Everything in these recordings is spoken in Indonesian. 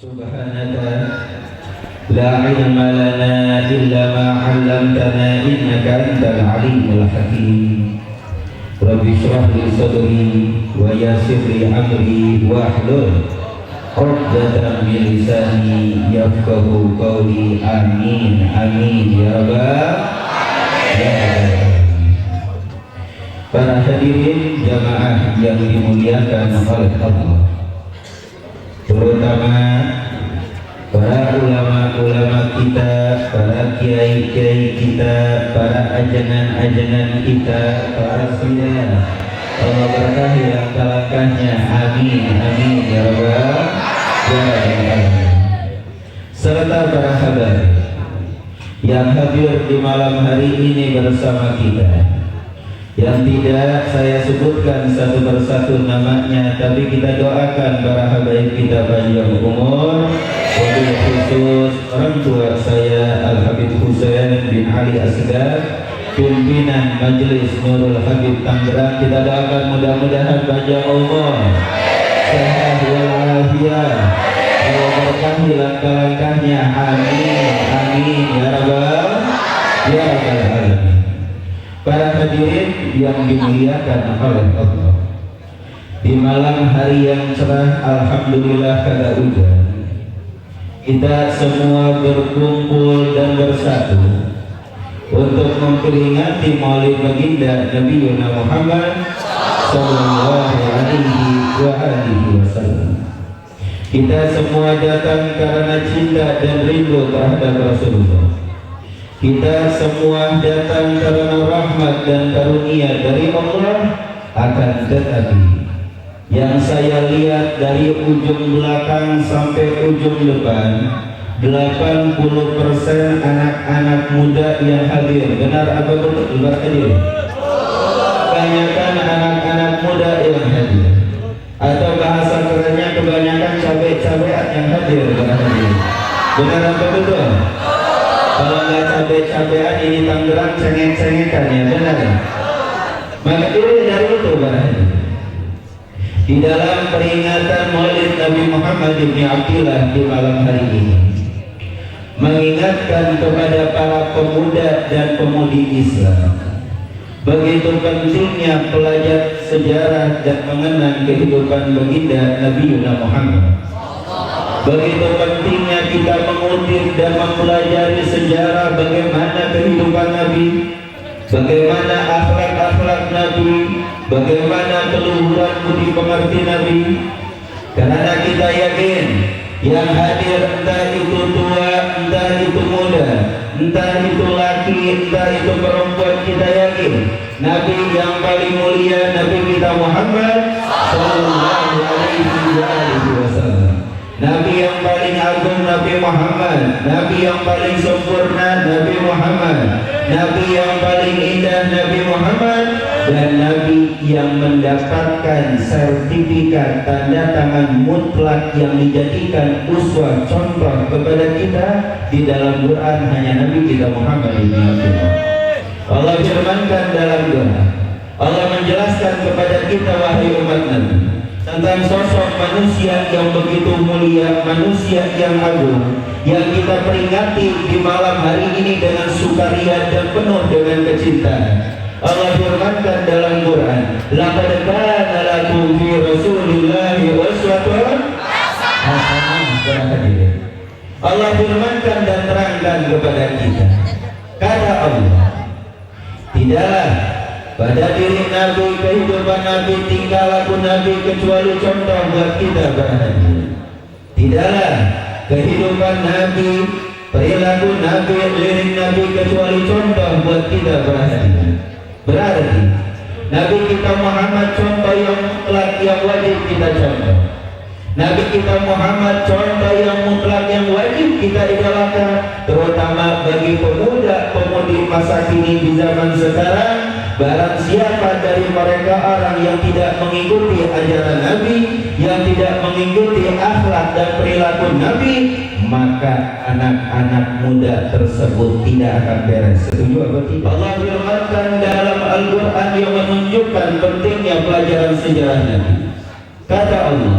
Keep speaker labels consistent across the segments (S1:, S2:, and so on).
S1: Subhanaka la ilma lana illa ma 'allamtana innaka antal alimul hakim. Rabbi shrah li sadri wa yassir li amri wahlul 'uqdatam min lisani yafqahu qawli. Amin amin ya rabbal alamin. Para hadirin jamaah yang dimuliakan oleh Allah, terutama para ulama-ulama kita, para kiai-kiai kita, para ajangan-ajangan kita, para saudara, Allah berkahi langkah-langkahnya. Amin amin ya rabbal alamin. Serta para habaib yang hadir di malam hari ini bersama kita, yang tidak saya sebutkan satu persatu namanya, tapi kita doakan para habaib kita panjang umur, wabil khusus orang tua saya Al-Habib Husain bin Ali Asgar, pimpinan Majelis Nurul Habib Tangerang. Kita doakan mudah-mudahan panjang umur, sehat walafiat, Allah berkahi langkah-langkahnya. Amin amin ya rabbal alamin. Para hadirin yang dimuliakan oleh Allah, di malam hari yang cerah, alhamdulillah kada hujan, kita semua berkumpul dan bersatu untuk memperingati Maulid Baginda Nabi Muhammad sallallahu alaihi wasallam. Kita semua datang karena cinta dan rindu terhadap Rasulullah. Kita semua datang karena rahmat dan karunia dari Allah. Akan tetapi yang saya lihat dari ujung belakang sampai ujung depan, 80% anak-anak muda yang hadir. Benar apa betul? Hadir. Kebanyakan anak-anak muda yang hadir, atau bahasa kerennya kebanyakan cabai-cabean yang hadir. Benar apa betul? Kalau nggak cabai-cabean ini Tangerang cengeng-cengekan, ya benar ya? Maka ini dari itu barangnya. Di dalam peringatan Maulid Nabi Muhammad bin Abdillah di malam hari ini, mengingatkan kepada para pemuda dan pemudi Islam begitu pentingnya belajar sejarah dan mengenang kehidupan baginda Nabi Muhammad. Begitu pentingnya kita mengutip dan mempelajari sejarah bagaimana kehidupan Nabi, bagaimana akhlak-akhlak Nabi, bagaimana keluhuran budi pekerti Nabi. Karena kita yakin yang hadir entah itu tua, entah itu muda, entah itu laki, entah itu perempuan, kita yakin Nabi yang paling mulia, Nabi kita Muhammad sallallahu alaihi wasallam. Nabi yang paling agung Nabi Muhammad, Nabi yang paling sempurna Nabi Muhammad, Nabi yang paling indah Nabi Muhammad, dan Nabi yang mendapatkan sertifikat tanda tangan mutlak yang dijadikan uswah contoh kepada kita di dalam Quran hanya Nabi kita Muhammad ini. Allah firmankan dalam Quran, Allah menjelaskan kepada kita wahai umat Nabi tentang sosok manusia yang begitu mulia, manusia yang agung, yang kita peringati di malam hari ini dengan sukaria dan penuh dengan kecintaan. Allah firmankan dalam Quran, laqad kana lakum fi Rasulillahi uswatun hasanah. Allah firmankan dan terangkan kepada kita, kata Allah, tidaklah pada diri Nabi, kehidupan Nabi, tingkah laku Nabi kecuali contoh buat kita berhadir. Tidaklah kehidupan Nabi, perilaku Nabi, lirik Nabi kecuali contoh buat kita berhadir. Berarti Nabi kita Muhammad contoh yang mutlak yang wajib kita contoh. Nabi kita Muhammad contoh yang mutlak yang wajib kita idolakan, terutama bagi pemuda-pemudi masa kini di zaman sekarang. Barang siapa dari mereka orang yang tidak mengikuti ajaran Nabi, yang tidak mengikuti akhlak dan perilaku Nabi, maka anak-anak muda tersebut tidak akan beres. Setuju atau tidak? Allah firmankan dalam Al-Quran yang menunjukkan pentingnya pelajaran sejarah Nabi. Kata Allah,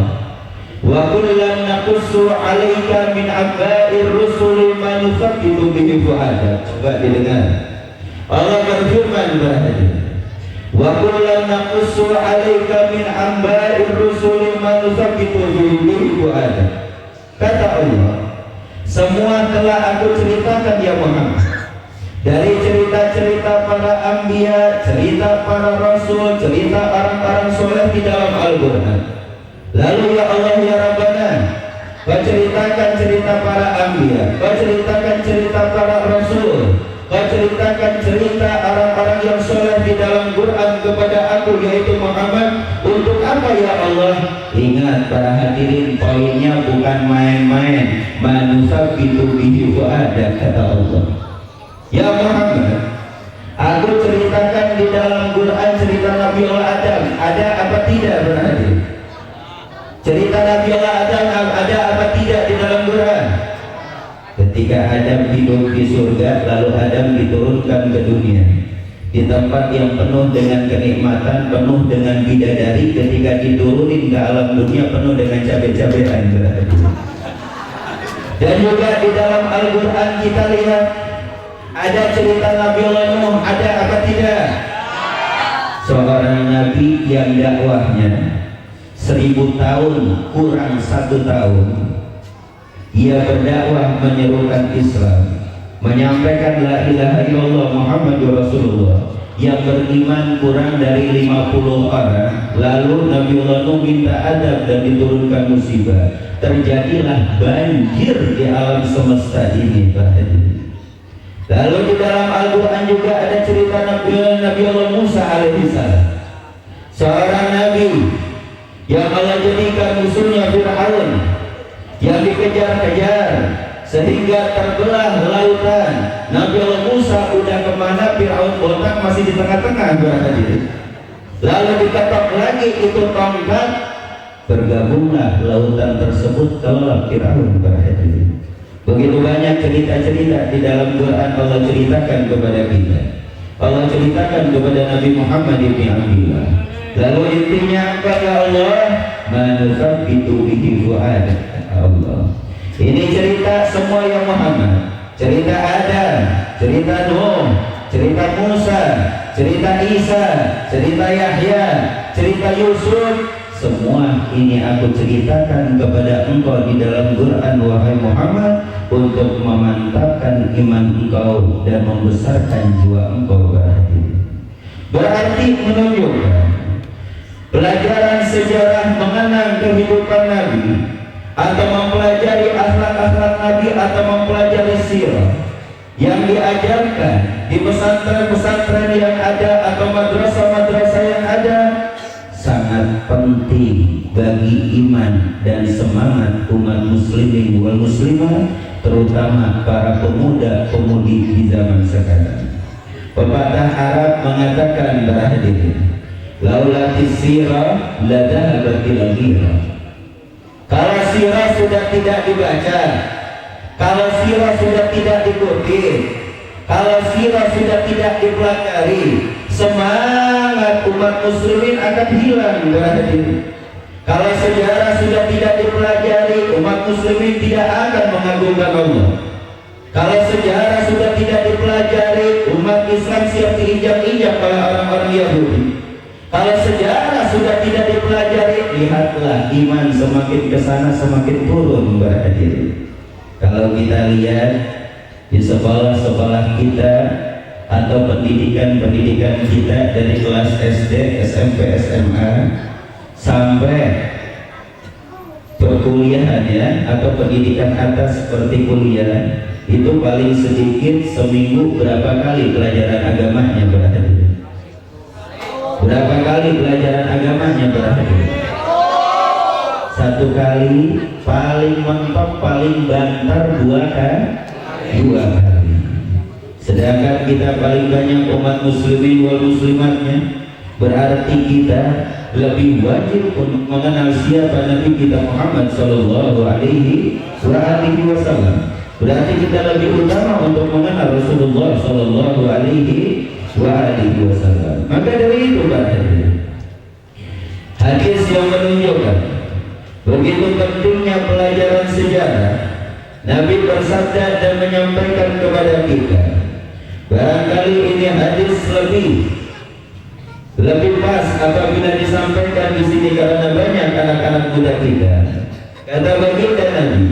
S1: Wa kullan naqussu 'alaika min amba'ir rusuli ma nusabbitu bihi fu'adak. Coba didengar. Allah berfirman bahaya. Wa kullan naqussu 'alaika min amba'ir rusuli ma nusabbitu bihi fu'adak. Kata Allah, semua telah aku ceritakan ya Muhammad, dari cerita-cerita para anbiya, cerita para rasul, cerita orang-orang soleh di dalam Al-Quran. Lalu ya Allah ya Rabbana, kau ceritakan cerita para anbiya, kau ceritakan cerita para rasul, kau ceritakan cerita orang-orang yang soleh di dalam Quran kepada aku yaitu Muhammad. Untuk apa ya Allah? Ingat para hadirin, poinnya bukan main-main. Manusabbitu bihi fu'adak, kata Allah. Ya Muhammad, aku ceritakan di dalam Quran cerita Nabi Allah Adam. Ada apa tidak berarti? Cerita Nabi Allah Adam ada apa tidak di dalam Quran? Ketika Adam hidup di surga, lalu Adam diturunkan ke dunia di tempat yang penuh dengan kenikmatan, penuh dengan bidadari. Ketika diturunin ke alam dunia penuh dengan cabai-cabean berarti. Dan juga di dalam Al-Quran kita lihat ada cerita Nabi Allah Nuh, ada apa tidak? Seorang nabi yang dakwahnya 1000 tahun kurang 1 tahun, ia berdakwah menyerukan Islam, menyampaikan la ilaha illallah Muhammadur Rasulullah, yang beriman kurang dari 50 orang. Lalu Nabiullah Nuh minta adab dan diturunkan musibah. Terjadilah banjir di alam semesta ini. Lalu di dalam Al-Quran juga ada cerita Nabiullah Musa alaihissalam, seorang nabi yang Allah jadikan musuhnya Fir'aun, yang dikejar-kejar sehingga terbelah lautan. Nabi Allah Musa udah kemana, Fir'aun botak masih di tengah-tengah berarti. Lalu diketok lagi itu tongkat, bergabunglah lautan tersebut ke dalam Fir'aun berarti. Begitu banyak cerita-cerita di dalam Quran Allah ceritakan kepada kita. Allah ceritakan kepada Nabi Muhammad ibn Abdullah. Lalu intinya kepada Allah, manusabbitu bihi fu'adak, Allah. Ini cerita semua yang Muhammad, cerita Adam, cerita Nuh, cerita Musa, cerita Isa, cerita Yahya, cerita Yusuf. Semua ini aku ceritakan kepada engkau di dalam Quran wahai Muhammad, untuk memantapkan iman engkau dan membesarkan jiwa engkau berarti menunjukkan pelajaran sejarah mengenang kehidupan Nabi, atau mempelajari akhlak-akhlak Nabi, atau mempelajari sirah yang diajarkan di pesantren-pesantren yang ada atau madrasah-madrasah yang ada, sangat penting bagi iman dan semangat umat muslimin wal muslimah, terutama para pemuda-pemudi di zaman sekarang. Pepatah Arab mengatakan berhadirin, laulatis sirah la dhahabatil ghirah. Kalau sirah sudah tidak dibaca, kalau sirah sudah tidak dikutip, kalau sirah sudah tidak dipelajari, semangat umat muslimin akan hilang berarti. Kalau sejarah sudah tidak dipelajari, umat muslimin tidak akan mengagungkan Allah. Kalau sejarah sudah tidak dipelajari, umat Islam siap diinjak-injak oleh orang-orang Yahudi. Kalau sejarah sudah tidak dipelajari, lihatlah iman semakin kesana semakin turun berarti. Kalau kita lihat di sekolah-sekolah kita atau pendidikan-pendidikan kita dari kelas SD, SMP, SMA sampai perkuliahan ya, atau pendidikan atas seperti kuliah, itu paling sedikit seminggu berapa kali pelajaran agamanya berarti? Berapa kali pelajaran agamanya berarti? 1 kali, paling mentok, paling banter 2 kali. Sedangkan kita paling banyak umat muslimin wal muslimatnya, berarti kita lebih wajib untuk mengenal siapa Nabi kita Muhammad sallallahu alaihi wasallam. Berarti kita lebih utama untuk mengenal Rasulullah sallallahu alaihi wasallam. Maka dari itu berarti hadis yang menunjukkan Begitu pentingnya pelajaran sejarah, Nabi bersabda dan menyampaikan kepada kita. Barangkali ini hadis lebih pas apabila disampaikan di sini karena banyak anak-anak muda kita. Kata baginda Nabi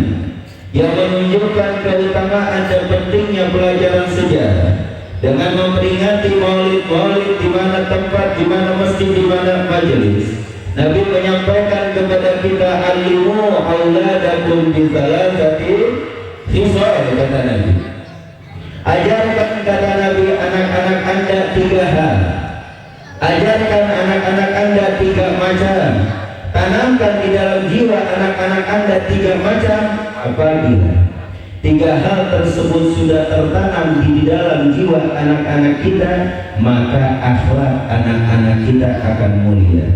S1: yang menunjukkan keutamaan dan pentingnya pelajaran sejarah dengan memperingati maulid-maulid di mana tempat, di mana masjid, di mana majelis. Nabi menyampaikan kepada kita, alimu auladakum bi thalathati khisal, kata Nabi. Ajarkan, kata Nabi, anak-anak Anda 3 hal. Ajarkan anak-anak Anda 3 macam. Tanamkan di dalam jiwa anak-anak Anda 3 macam. Apabila 3 hal tersebut sudah tertanam di dalam jiwa anak-anak kita, maka akhlak anak-anak kita akan mulia.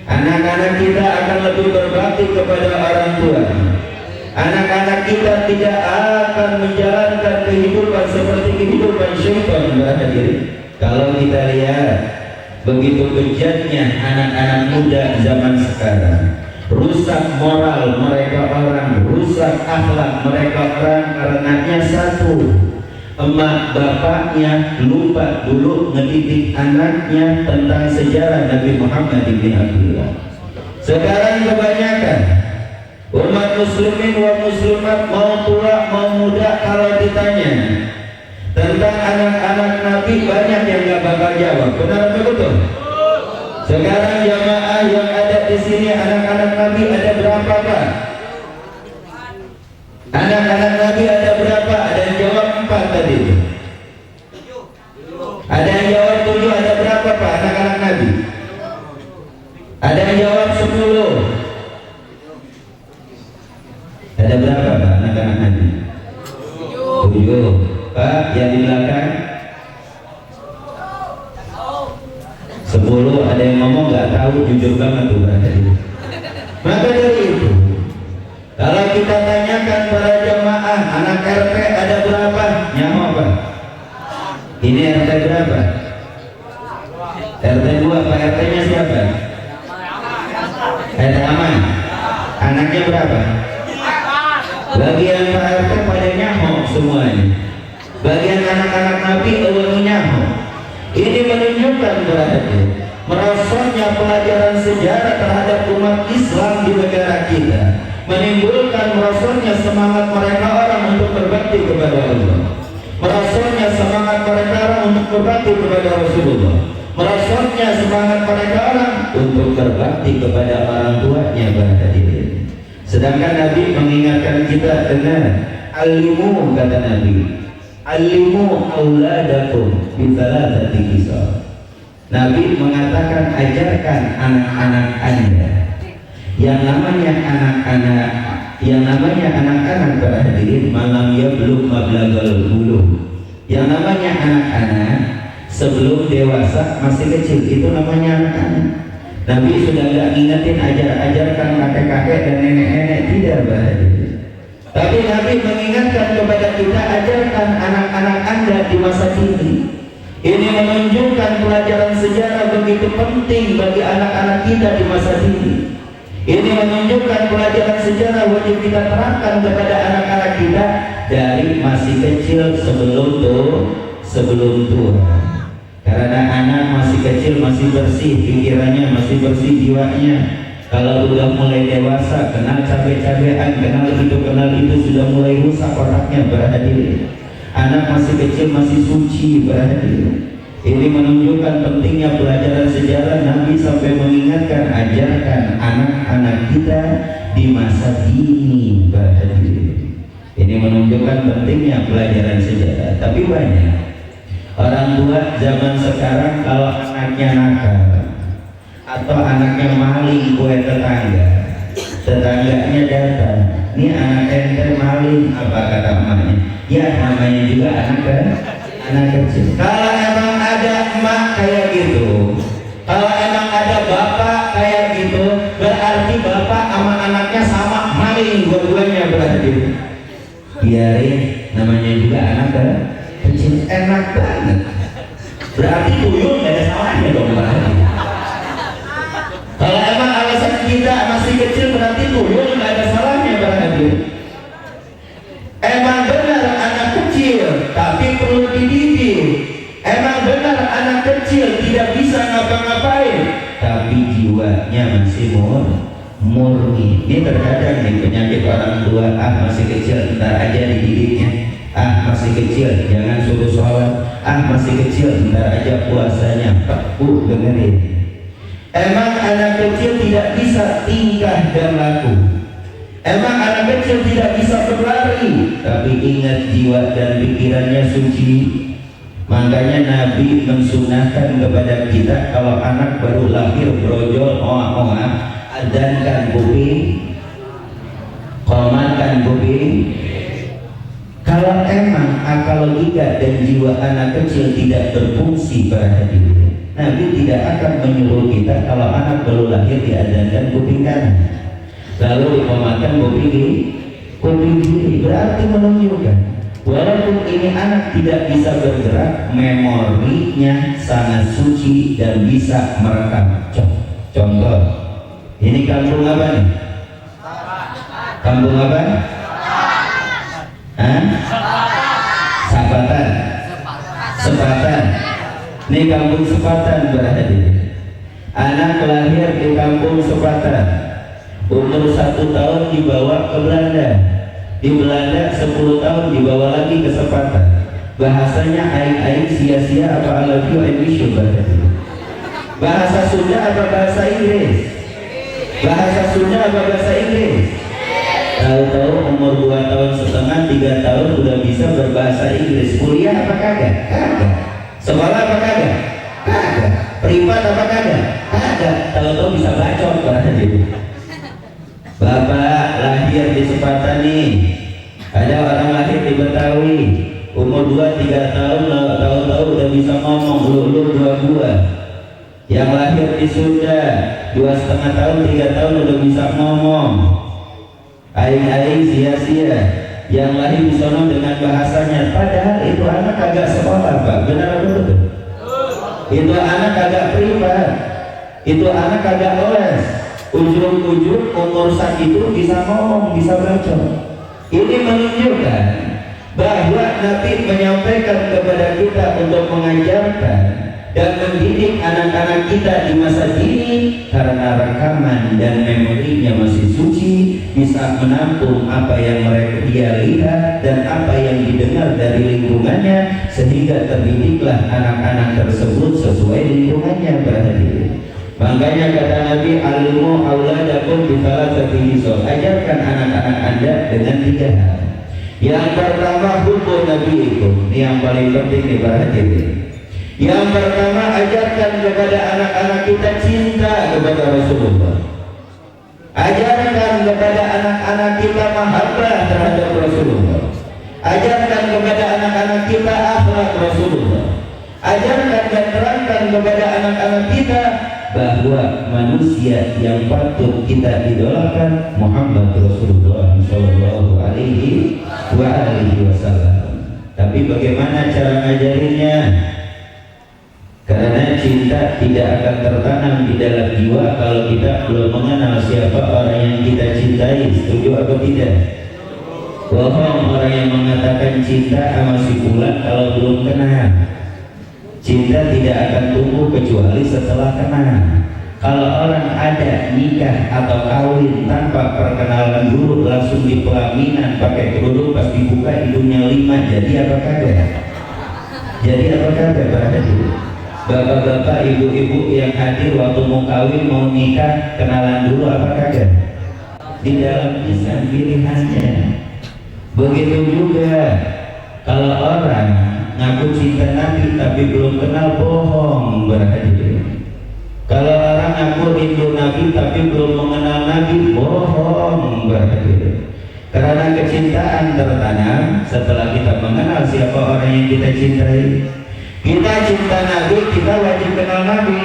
S1: Anak-anak kita akan lebih berbakti kepada orang tua. Anak-anak kita tidak akan menjalankan kehidupan seperti kehidupan syaitan. Kalau kita lihat begitu bejatnya anak-anak muda zaman sekarang, rusak moral mereka orang, rusak akhlak mereka orang, karenanya satu, emak bapaknya lupa dulu ngedidik anaknya tentang sejarah Nabi Muhammad bin Abdullah. Sekarang kebanyakan umat muslimin wa muslimat, mau tua mau muda, kalau ditanya tentang anak-anak Nabi banyak yang gak bakal jawab. Benar atau betul? Sekarang jamaah yang ada di sini, anak-anak Nabi ada berapa, Pak? Anak-anak Nabi ada berapa? Ada yang jawab 4 tadi. Ada yang jawab 7, ada berapa, Pak, anak-anak Nabi? Ada yang jawab 10. Ada berapa, Pak, anak-anak Nabi? 7. Pak, yang di belakang 10. Ada yang ngomong nggak tahu, jujur banget tuh berarti. Maka dari itu, kalau kita tanyakan para jemaah, anak RT ada berapa? Nyawa, Pak? Ini RT berapa? RT 2. Pak, RT-nya siapa? RT Aman. Anaknya berapa? Bagian Pak RT pada nyaho semuanya. Bagian anak-anak Nabi awalnya nyaho. Ini menunjukkan berarti merosotnya pelajaran sejarah terhadap umat Islam di negara kita, menimbulkan merosotnya semangat mereka orang untuk berbakti kepada Allah, merosotnya semangat mereka orang untuk berbakti kepada Rasulullah, merosotnya semangat mereka orang untuk berbakti kepada orang tuanya berarti. Sedangkan Nabi mengingatkan kita dengan alimu, kata Nabi, alimu auladakum bi thalathati khisal. Nabi mengatakan ajarkan anak-anak Anda. Yang namanya anak-anak para hadirin, malam ya belum mablaghul bulugh. Yang namanya anak-anak sebelum dewasa masih kecil, itu namanya anak-anak. Nabi sudah nggak ngingetin ajarkan kakek-kakek dan nenek-nenek, tidak berarti. Tapi Nabi mengingatkan kepada kita, ajarkan anak-anak Anda di masa kini. Ini menunjukkan pelajaran sejarah begitu penting bagi anak-anak kita di masa kini. Ini menunjukkan pelajaran sejarah wajib kita terapkan kepada anak-anak kita dari masih kecil sebelum tua. Karena anak masih kecil, masih bersih pikirannya, masih bersih jiwanya. Kalau sudah mulai dewasa, kenal cabai-cabean, kenal itu sudah mulai rusak otaknya berarti. Anak masih kecil, masih suci berarti. Ini menunjukkan pentingnya pelajaran sejarah. Nabi sampai mengingatkan, ajarkan anak-anak kita di masa dini berarti. Ini menunjukkan pentingnya pelajaran sejarah. Tapi banyak orang tua zaman sekarang kalau anaknya nakal atau anaknya maling kue tetangganya datang, ini anak ente maling, apa kata emaknya? Ya namanya juga anak kecil. Kalau emang ada emak kayak gitu, kalau emang ada bapak kayak gitu, berarti bapak sama anaknya sama maling dua-duanya berarti. Biarin, namanya juga anak kecil, enak banget. Berarti tuyul gak ada salahnya dong berarti. Kalau emang alasan kita masih kecil berarti tuyul nggak ada salahnya para hadirin. Emang benar anak kecil tapi perlu dididik. Emang benar anak kecil tidak bisa ngapa-ngapain tapi jiwanya masih murni. Ini terkadang nih penyakit orang tua, masih kecil ntar aja dididiknya, masih kecil jangan suruh sholat, masih kecil ntar aja puasanya. Bu, dengerin, emang anak kecil tidak bisa tingkah dan laku, emang anak kecil tidak bisa berlari, tapi ingat jiwa dan pikirannya suci. Makanya Nabi mensunahkan kepada kita kalau anak baru lahir brojol, oa-oa, adzankan kuping, qomatkan kuping. Kalau emang akal logika dan jiwa anak kecil tidak berfungsi para hadirin, Nabi tidak akan menyuruh kita kalau anak baru lahir diadzankan kuping kanan, lalu diqomatkan kuping kiri. Berarti menunjukkan walaupun ini anak tidak bisa bergerak, memorinya sangat suci dan bisa merekam. Contoh, ini kampung apa nih? Kampung apa? Sabatan. Sepatan. Ini kampung Sepatan berarti. Anak lahir di kampung Sepatan, umur 1 tahun dibawa ke Belanda. Di Belanda 10 tahun dibawa lagi ke Sepatan. Bahasanya aing-aing sia-sia apa I love you I wish you berarti. Bahasa Sunda apa bahasa Inggris? Bahasa Sunda apa bahasa Inggris? Tahu-tahu umur 2 tahun setengah, 3 tahun udah bisa berbahasa Inggris. Kuliah apa kagak? Kagak. Sekolah apa kagak? Kagak. Privat apa kagak? Kagak. Tahu-tahu bisa bacot berarti. Bapak lahir di Sepatan nih, ada orang lahir di Betawi, umur 2-3 tahun, tahu-tahu udah bisa ngomong lu 2 Yang lahir di Sunda 2,5 tahun, 3 tahun udah bisa ngomong. Aing-aing sia-sia. Yang lahir di sono dengan bahasanya, padahal itu anak kagak sekolah, Pak. Benar apa betul? Itu anak kagak privat, itu anak kagak les. Ujung-ujung umur itu bisa ngomong, bisa baca. Ini menunjukkan bahwa Nabi menyampaikan kepada kita untuk mengajarkan dan mendidik anak-anak kita di masa dini, karena rekaman dan memorinya masih suci, bisa menampung apa yang mereka dia lihat dan apa yang didengar dari lingkungannya, sehingga terdidiklah anak-anak tersebut sesuai lingkungannya berarti. Makanya kata Nabi, alimu auladakum bi thalathati hisab, ajarkan anak-anak Anda dengan 3 hal. Yang pertama, hukum nabiikum, ini yang paling penting diperhatikan. Yang pertama, ajarkan kepada anak-anak kita cinta kepada Rasulullah. Ajarkan kepada anak-anak kita mahabbah terhadap Rasulullah. Ajarkan kepada anak-anak kita akhlak Rasulullah. Ajarkan dan terangkan kepada anak-anak kita bahwa manusia yang patut kita idolakan Muhammad Rasulullah Sallallahu Alaihi Wasallam. Tapi bagaimana cara ngajarinnya? Karena cinta tidak akan tertanam di dalam jiwa kalau kita belum mengenal siapa orang yang kita cintai. Setuju atau tidak? Bohong orang yang mengatakan cinta sama si fulan kalau belum kenal. Cinta tidak akan tumbuh kecuali setelah kenal. Kalau orang ada nikah atau kawin tanpa perkenalan dulu, langsung di pelaminan pakai kerudung, pas dibuka hidungnya 5, jadi apa kagak? Jadi apa kagak berarti? Bapak-bapak, ibu-ibu yang hadir waktu mau kawin, mau nikah, kenalan dulu apa kagak? Di dalam lisan pilihannya. Begitu juga kalau orang ngaku cinta Nabi tapi belum kenal, bohong berarti. Kalau orang ngaku rindu Nabi tapi belum mengenal Nabi, bohong berarti. Karena kecintaan tertanam setelah kita mengenal siapa orang yang kita cintai. Kita cinta Nabi, kita wajib kenal Nabi.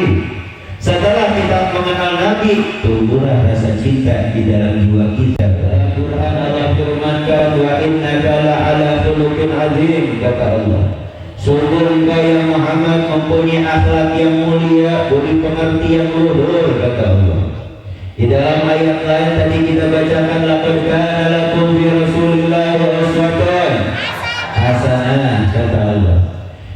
S1: Setelah kita mengenal Nabi, tumbuhlah rasa cinta di dalam jiwa kita. Al-Quran Allah firmankan, wa innaka la'ala khuluqin azim, kata Allah. Sungguh engkau yang Muhammad mempunyai akhlak yang mulia, budi pengertian luhur, kata Allah. Di dalam ayat lain tadi kita bacakan laqad kana lakum fi Rasulillahi uswatun hasanah, kata Allah.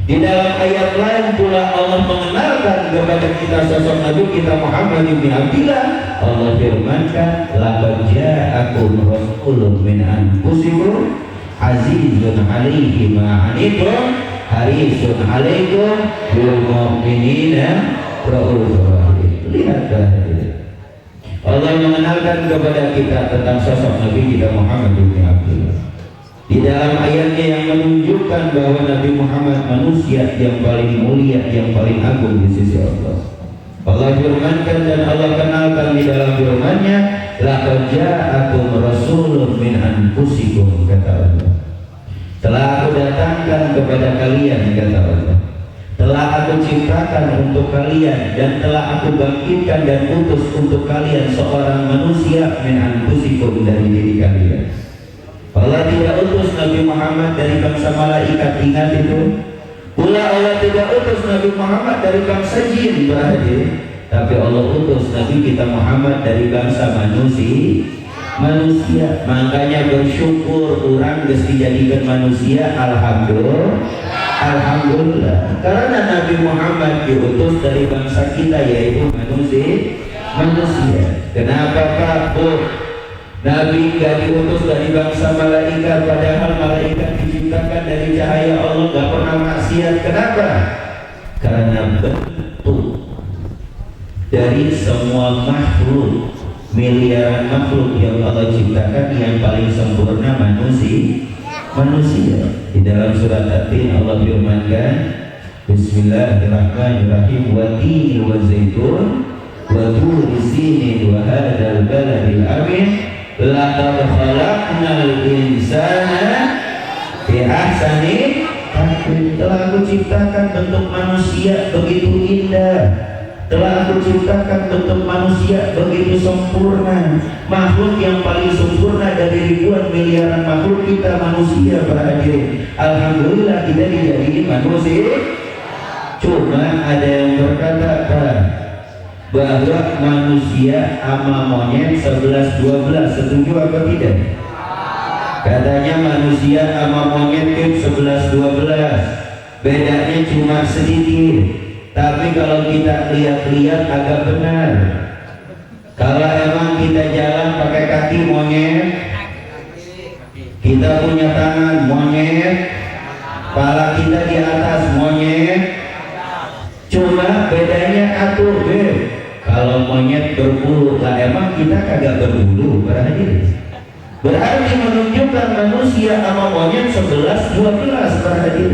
S1: Di dalam ayat lain pula Allah mengenalkan kepada kita sosok Nabi kita Muhammad bin Abdillah. Allah firmankan laqad ja'akum rasulun min anfusikum azizun 'alaihi ma 'anittum harisun 'alaikum bil mu'minina raufur rahim. Lihatlah, Allah mengenalkan kepada kita tentang sosok Nabi kita Muhammad bin Abdullah. Di dalam ayatnya yang menunjukkan bahwa Nabi Muhammad manusia yang paling mulia, yang paling agung di sisi Allah. Allah firmankan dan Allah kenalkan di dalam firman-Nya, laqad ja'akum rasulun min anfusikum, kata Allah. Telah aku datangkan kepada kalian, kata Allah. Telah aku ciptakan untuk kalian dan telah aku bangkitkan dan utus untuk kalian seorang manusia min anfusikum, dari diri kalian. Allah tidak utus Nabi Muhammad dari bangsa malaikat, ingat itu. Pula Allah tidak utus Nabi Muhammad dari bangsa jin, berhadir. Tapi Allah utus Nabi kita Muhammad dari bangsa manusia. Makanya bersyukur orang geus dijadikan manusia, alhamdulillah. Karena Nabi Muhammad diutus dari bangsa kita, yaitu manusia. Kenapa Pak Bu? Nabi gak diutus dari bangsa malaikat, padahal malaikat diciptakan dari cahaya Allah, gak pernah maksiat. Kenapa? Karena bentuk dari semua makhluk, miliaran makhluk yang Allah ciptakan, yang paling sempurna manusia. Di dalam surat At-Tin Allah firmankan, Bismillahirrahmanirrahim, wa tin wa zaitun wa turi sinin wa hadzal baladil amin laqad khalaqnal insana fi ahsani taqwim. Telah aku ciptakan bentuk manusia begitu indah. Telah aku ciptakan bentuk manusia begitu sempurna. Makhluk yang paling sempurna dari ribuan miliaran makhluk, kita manusia, berhadir. Alhamdulillah kita dijadiin manusia. Cuma ada yang berkata bahwa manusia sama monyet 11-12, setuju apa tidak? Katanya manusia sama monyet 11-12, bedanya cuma sedikit. Tapi kalau kita lihat-lihat agak benar. Kalau emang kita jalan pakai kaki monyet, kita punya tangan monyet, kepala kita di atas monyet. Cuma bedanya atuh kalau monyet berbulu, lah emang kita kagak berbulu, berarti menunjukkan manusia sama monyet 11-12, berhadir.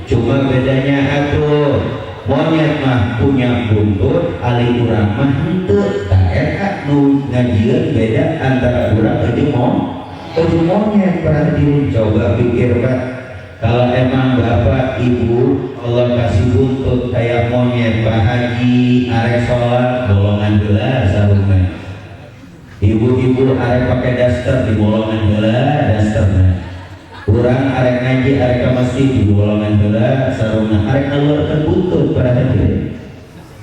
S1: Cuma bedanya atuh, monyet mah punya buntut, ali urang mah henteu. Tah eta nu ngajieun beda antara urang jeung monyet, berhadir. Coba pikir Pak, kalau emang bapak ibu Allah kasih buntut kayak monyet, Pak Haji arek sholat bolongan gelas sarungna, ibu-ibu arek pakai daster di bolongan gelas dasterna, urang arek ngaji arek ke masjid di bolongan gelas sarungna, arek ngeluarkan buntut, perhatian.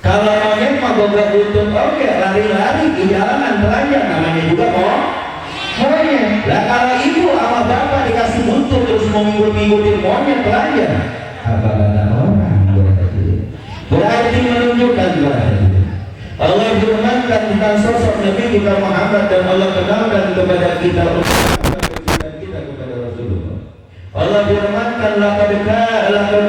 S1: Kalau monyet mah boga buntut oke, lari-lari di jalanan telanjang, namanya juga monyet. Lah kalau ibu sama bapak dikasih buntut terus mau ngikut-ngikutin monyet telanjang, apa kata orang? Berarti menunjukkan berarti Allah firmankan tentang sosok Nabi kita Muhammad, dan Allah kenalkan kepada kita kepada Rasulullah. Allah firmankan laqad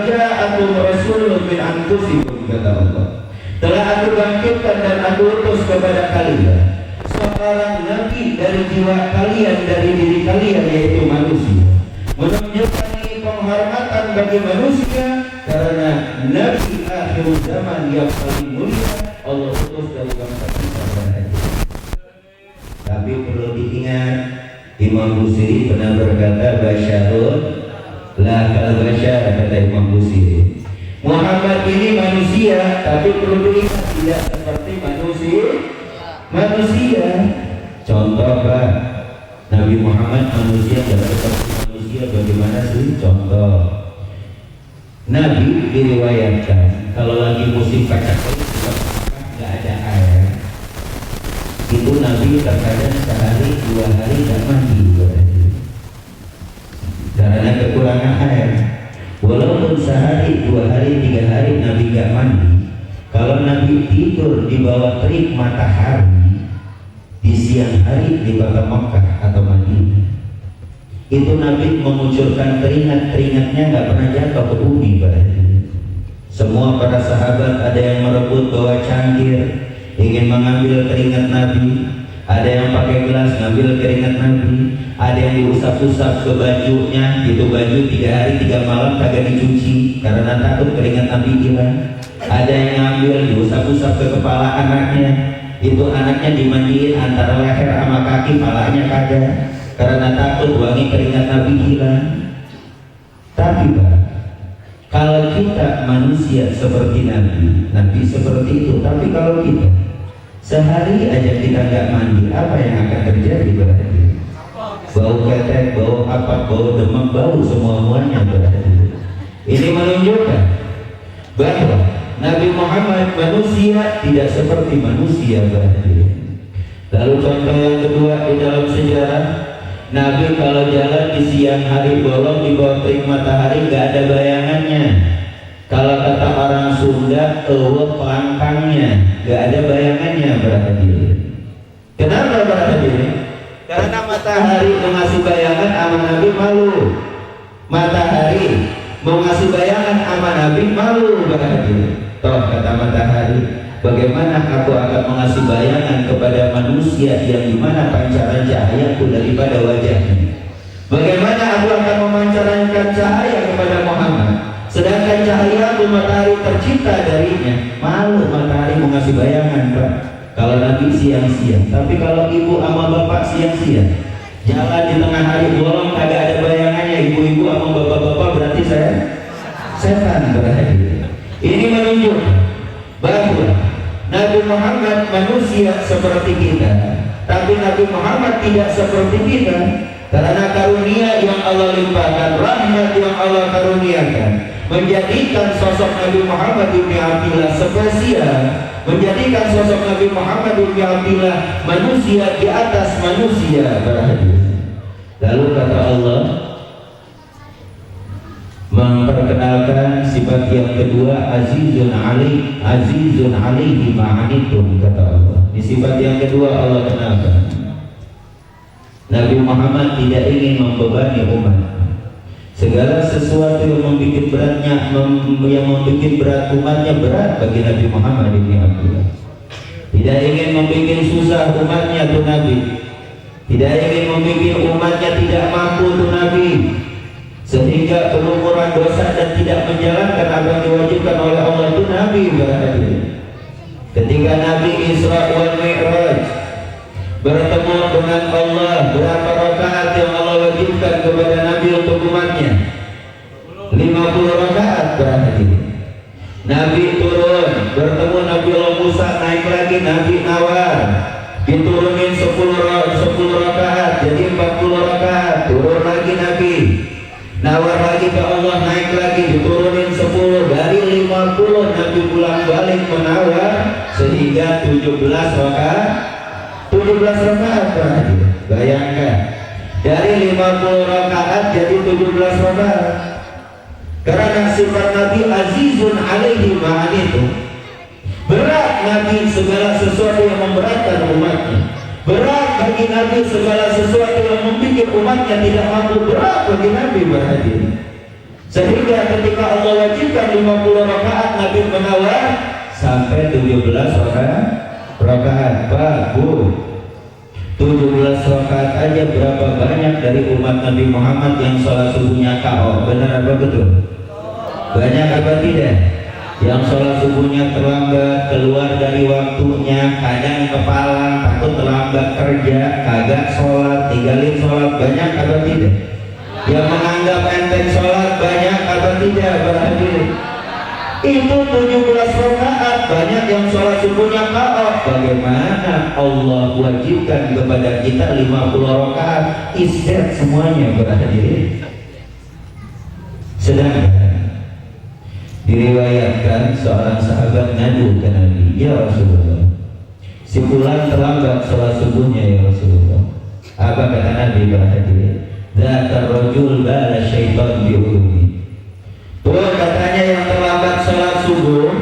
S1: ja'akum rasulun min anfusikum, kata Allah. Telah aku bangkitkan dan aku utus kepada kalian seorang nabi dari jiwa kalian, dari diri kalian, yaitu manusia. Menunjukkan ini penghormatan bagi manusia, karena nabi akhir zaman yang paling mulia Allah utus dari bangsa kita. Tapi perlu diingat, Imam Busiri pernah berkata, basyarun la kal basyar, kata Imam Busiri. Muhammad ini manusia, tapi perlu diingat tidak seperti manusia. Contoh Pak, Nabi Muhammad manusia tidak seperti manusia, bagaimana sih? Contoh, Nabi diriwayatkan kalau lagi musim kacang nggak ada air, itu itu Nabi terkadang sehari 2 hari tidak mandi karena kekurangan air. Walaupun sehari 2 hari 3 hari Nabi gak mandi, kalau Nabi tidur di bawah terik matahari di siang hari di kota Mekah atau Madinah, itu Nabi mengucurkan keringatnya nggak pernah jatuh ke bumi berarti. Semua para sahabat ada yang merebut bawa cangkir ingin mengambil keringat Nabi, ada yang pakai gelas ngambil keringat Nabi, ada yang diusap-usap ke bajunya, itu baju 3 hari 3 malam kagak dicuci karena takut keringat Nabi hilang. Ada yang ngambil diusap-usap ke kepala anaknya, itu anaknya dimandiin antara leher sama kaki, palanya kagak karena takut wangi keringat Nabi hilang. Tapi Pak, kalau kita manusia seperti Nabi seperti itu. Tapi kalau kita sehari aja kita nggak mandi, apa yang akan terjadi berarti? Bau ketek, bau apa, bau demam, bau semuanya berarti. Ini menunjukkan bahwa Nabi Muhammad manusia tidak seperti manusia berarti. Lalu contoh yang kedua di dalam sejarah, Nabi kalau jalan di siang hari bolong di bawah terik matahari nggak ada bayangannya. Kalau kata orang Sunda, pelangkangnya nggak ada bayangannya berarti. Kenapa berarti? Karena matahari mau ngasih bayangan sama Nabi malu. Matahari mau ngasih bayangan sama Nabi malu berarti. Toh kata matahari, bagaimana aku akan mengasih bayangan kepada manusia yang dimana pancaran cahayaku daripada wajahnya? Bagaimana aku akan memancarkan cahaya kepada Muhammad sedangkan cahaya matahari tercipta darinya? Malu matahari mau ngasih bayangan Pak. Kalau Nabi siang-siang, tapi kalau ibu sama bapak siang-siang jalan di tengah hari bolong kagak ada bayangannya, ibu-ibu sama bapak-bapak berarti saya setan berarti. Ini menunjukkan bahwa Nabi Muhammad manusia seperti kita, tapi Nabi Muhammad tidak seperti kita karena karunia yang Allah limpahkan, rahmat yang Allah karuniakan, menjadikan sosok Nabi Muhammad bin Abdullah spesial, menjadikan sosok Nabi Muhammad bin Abdullah manusia di atas manusia berarti. Lalu kata Allah memperkenalkan sifat yang kedua, azizun alaihi ma'anitum, kata Allah. Di sifat yang kedua Allah kenalkan Nabi Muhammad tidak ingin membebani umat. Segala sesuatu yang membuat berat umatnya berat bagi Nabi Muhammad bin Abdullah. Tidak ingin membuat susah umatnya tuh Nabi. Tidak ingin membuat umatnya tidak mampu tuh Nabi, sehingga pengukuran dosa dan tidak menjalankan apa yang diwajibkan oleh Allah itu Nabi berarti. Ketika Nabi Isra wal Mi'raj bertemu dengan Allah, berapa rakaat yang Allah wajibkan kepada Nabi untuk umatnya? 50 rakaat berarti. Nabi turun bertemu Nabi Allah Musa, naik lagi Nabi nawar, diturunin 10 rakaat jadi 40 rakaat, turun lagi Nabi nawar lagi ke Allah, naik lagi diturunin 10, dari 50 Nabi pulang balik menawar sehingga 17 rakaat berarti. Bayangkan dari 50 rakaat jadi 17 rakaat. Karena sifat Nabi azizun alaihi ma'anitum, berat Nabi segala sesuatu yang memberatkan umatnya, berat bagi Nabi segala sesuatu yang membuat umatnya tidak mampu, berat bagi Nabi berarti. Sehingga ketika Allah wajibkan 50 rakaat Nabi menawar sampai 17 rakaat. Pak, Bu, 17 rakaat aja berapa banyak dari umat Nabi Muhammad yang sholat subuhnya KO? Benar apa betul? Banyak apa tidak? Yang sholat subuhnya terlambat, keluar dari waktunya, kadang kepala takut terlambat kerja, kagak sholat, tinggalin sholat, banyak apa tidak? Yang menganggap enteng sholat, banyak apa tidak berarti? Itu 17 rakaat, banyak yang sholat subuhnya KO. Bagaimana Allah wajibkan kepada kita 50 rakaat? Isdet semuanya berarti. Sedangkan diriwayatkan seorang sahabat ngadu ke Nabi, ya Rasulullah, si fulan terlambat sholat subuhnya ya Rasulullah. Apa kata Nabi para hadirin? Dzakar rajul bala syaitan bi'udhuni. Tuh katanya yang terlambat sholat subuh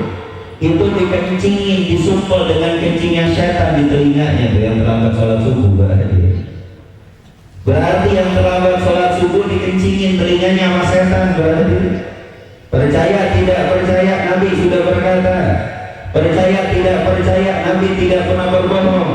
S1: itu dikencingin, disumpel dengan kencingnya setan di telinganya tuh yang terlambat sholat subuh para hadirin. Berarti yang terlambat sholat subuh dikencingin telinganya sama setan para hadirin. Percaya tidak percaya, Nabi sudah berkata. Percaya tidak percaya, Nabi tidak pernah berbohong.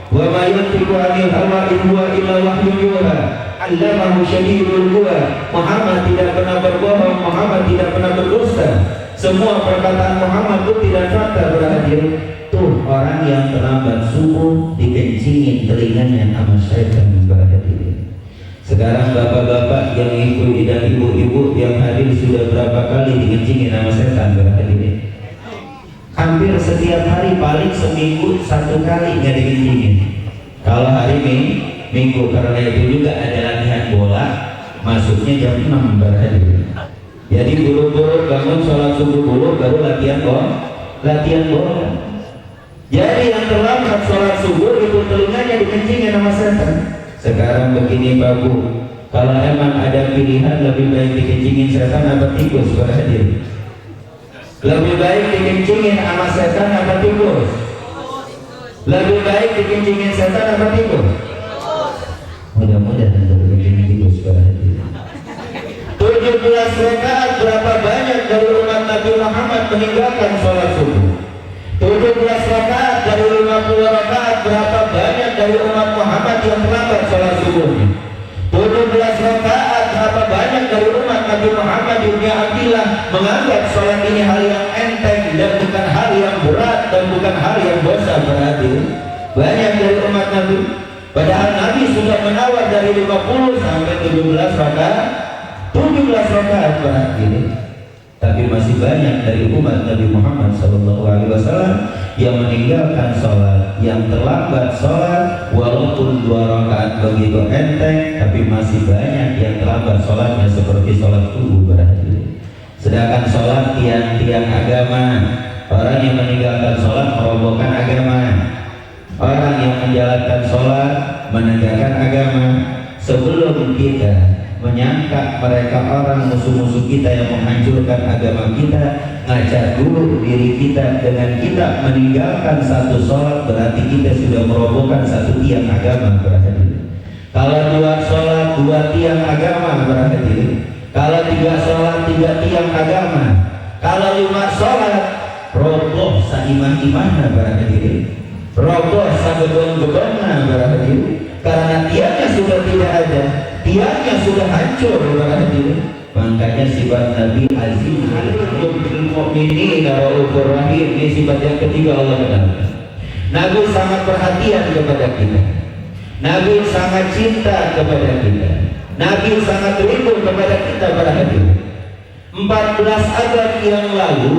S1: Wa ma yantiqu 'anil hawa in huwa illa wahyun yuha. 'Allamahu syadidul quwa. Muhammad tidak pernah berbohong, Muhammad tidak pernah berdusta. Semua perkataan Muhammad itu tidak fakta berakhir. Tuh orang yang terlambat subuh dikencingin telinganya sama syaitan berakhir. Sekarang bapak-bapak yang ikut dan ibu-ibu yang hadir sudah berapa kali dikencingin sama setan berakhir. Hampir setiap hari, paling seminggu satu kali nggak dikencingin. Kalau hari minggu karena itu juga ada latihan bola, masuknya jam 6 berakhir. Jadi buru-buru bangun sholat subuh dulu baru latihan bola. Jadi yang terlambat sholat subuh itu telinganya dikencingin sama setan. Sekarang begini Pak Bu, kalau emang ada pilihan lebih baik dikencingin setan apa tikus berakhir? Lebih baik dikencingin sama setan apa tikus? Lebih baik dikencingin setan apa tikus? Mudah-mudahan dikencingin tikus berakhir. 17 rakaat berapa banyak dari umat Nabi Muhammad meninggalkan sholat subuh? 17 rakaat dari 50 rakaat berapa banyak dari umat Muhammad yang terlambat sholat subuhnya? 17 rakaat berapa banyak dari umat Nabi Muhammad Ibn Abdillah menganggap sholat ini hal yang enteng dan bukan hal yang berat dan bukan hal yang dosa berarti. Banyak dari umat Nabi, padahal Nabi sudah menawar dari 50 sampai 17 rakaat. 17 rakaat berarti. Tapi masih banyak dari umat Nabi Muhammad SAW yang meninggalkan sholat, yang terlambat sholat, walaupun 2 rakaat begitu enteng, tapi masih banyak yang terlambat sholatnya seperti sholat subuh berarti. Sedangkan sholat tiang-tiang agama, orang yang meninggalkan sholat merobohkan agama. Orang yang menjalankan sholat menegakkan agama. Sebelum kita menyangka mereka orang musuh-musuh kita yang menghancurkan agama kita, ngajak dulu diri kita. Dengan kita meninggalkan satu sholat berarti kita sudah merobohkan satu tiang agama berarti. Kalau 2 sholat 2 tiang agama berarti. Kalau 3 sholat 3 tiang agama. Kalau 5 sholat roboh saiman-imanna berarti. Roboh sabedon-bedonna berarti. Karena tiangnya sudah tidak ada, tiangnya sudah hancur berarti. Makanya sifat Nabi Aziz bil Mu'minin Raufur Rahim, ini sifat yang ketiga Allah kenalkan. Nabi sangat perhatian kepada kita, Nabi sangat cinta kepada kita, Nabi sangat rindu kepada kita berarti. 14 abad yang lalu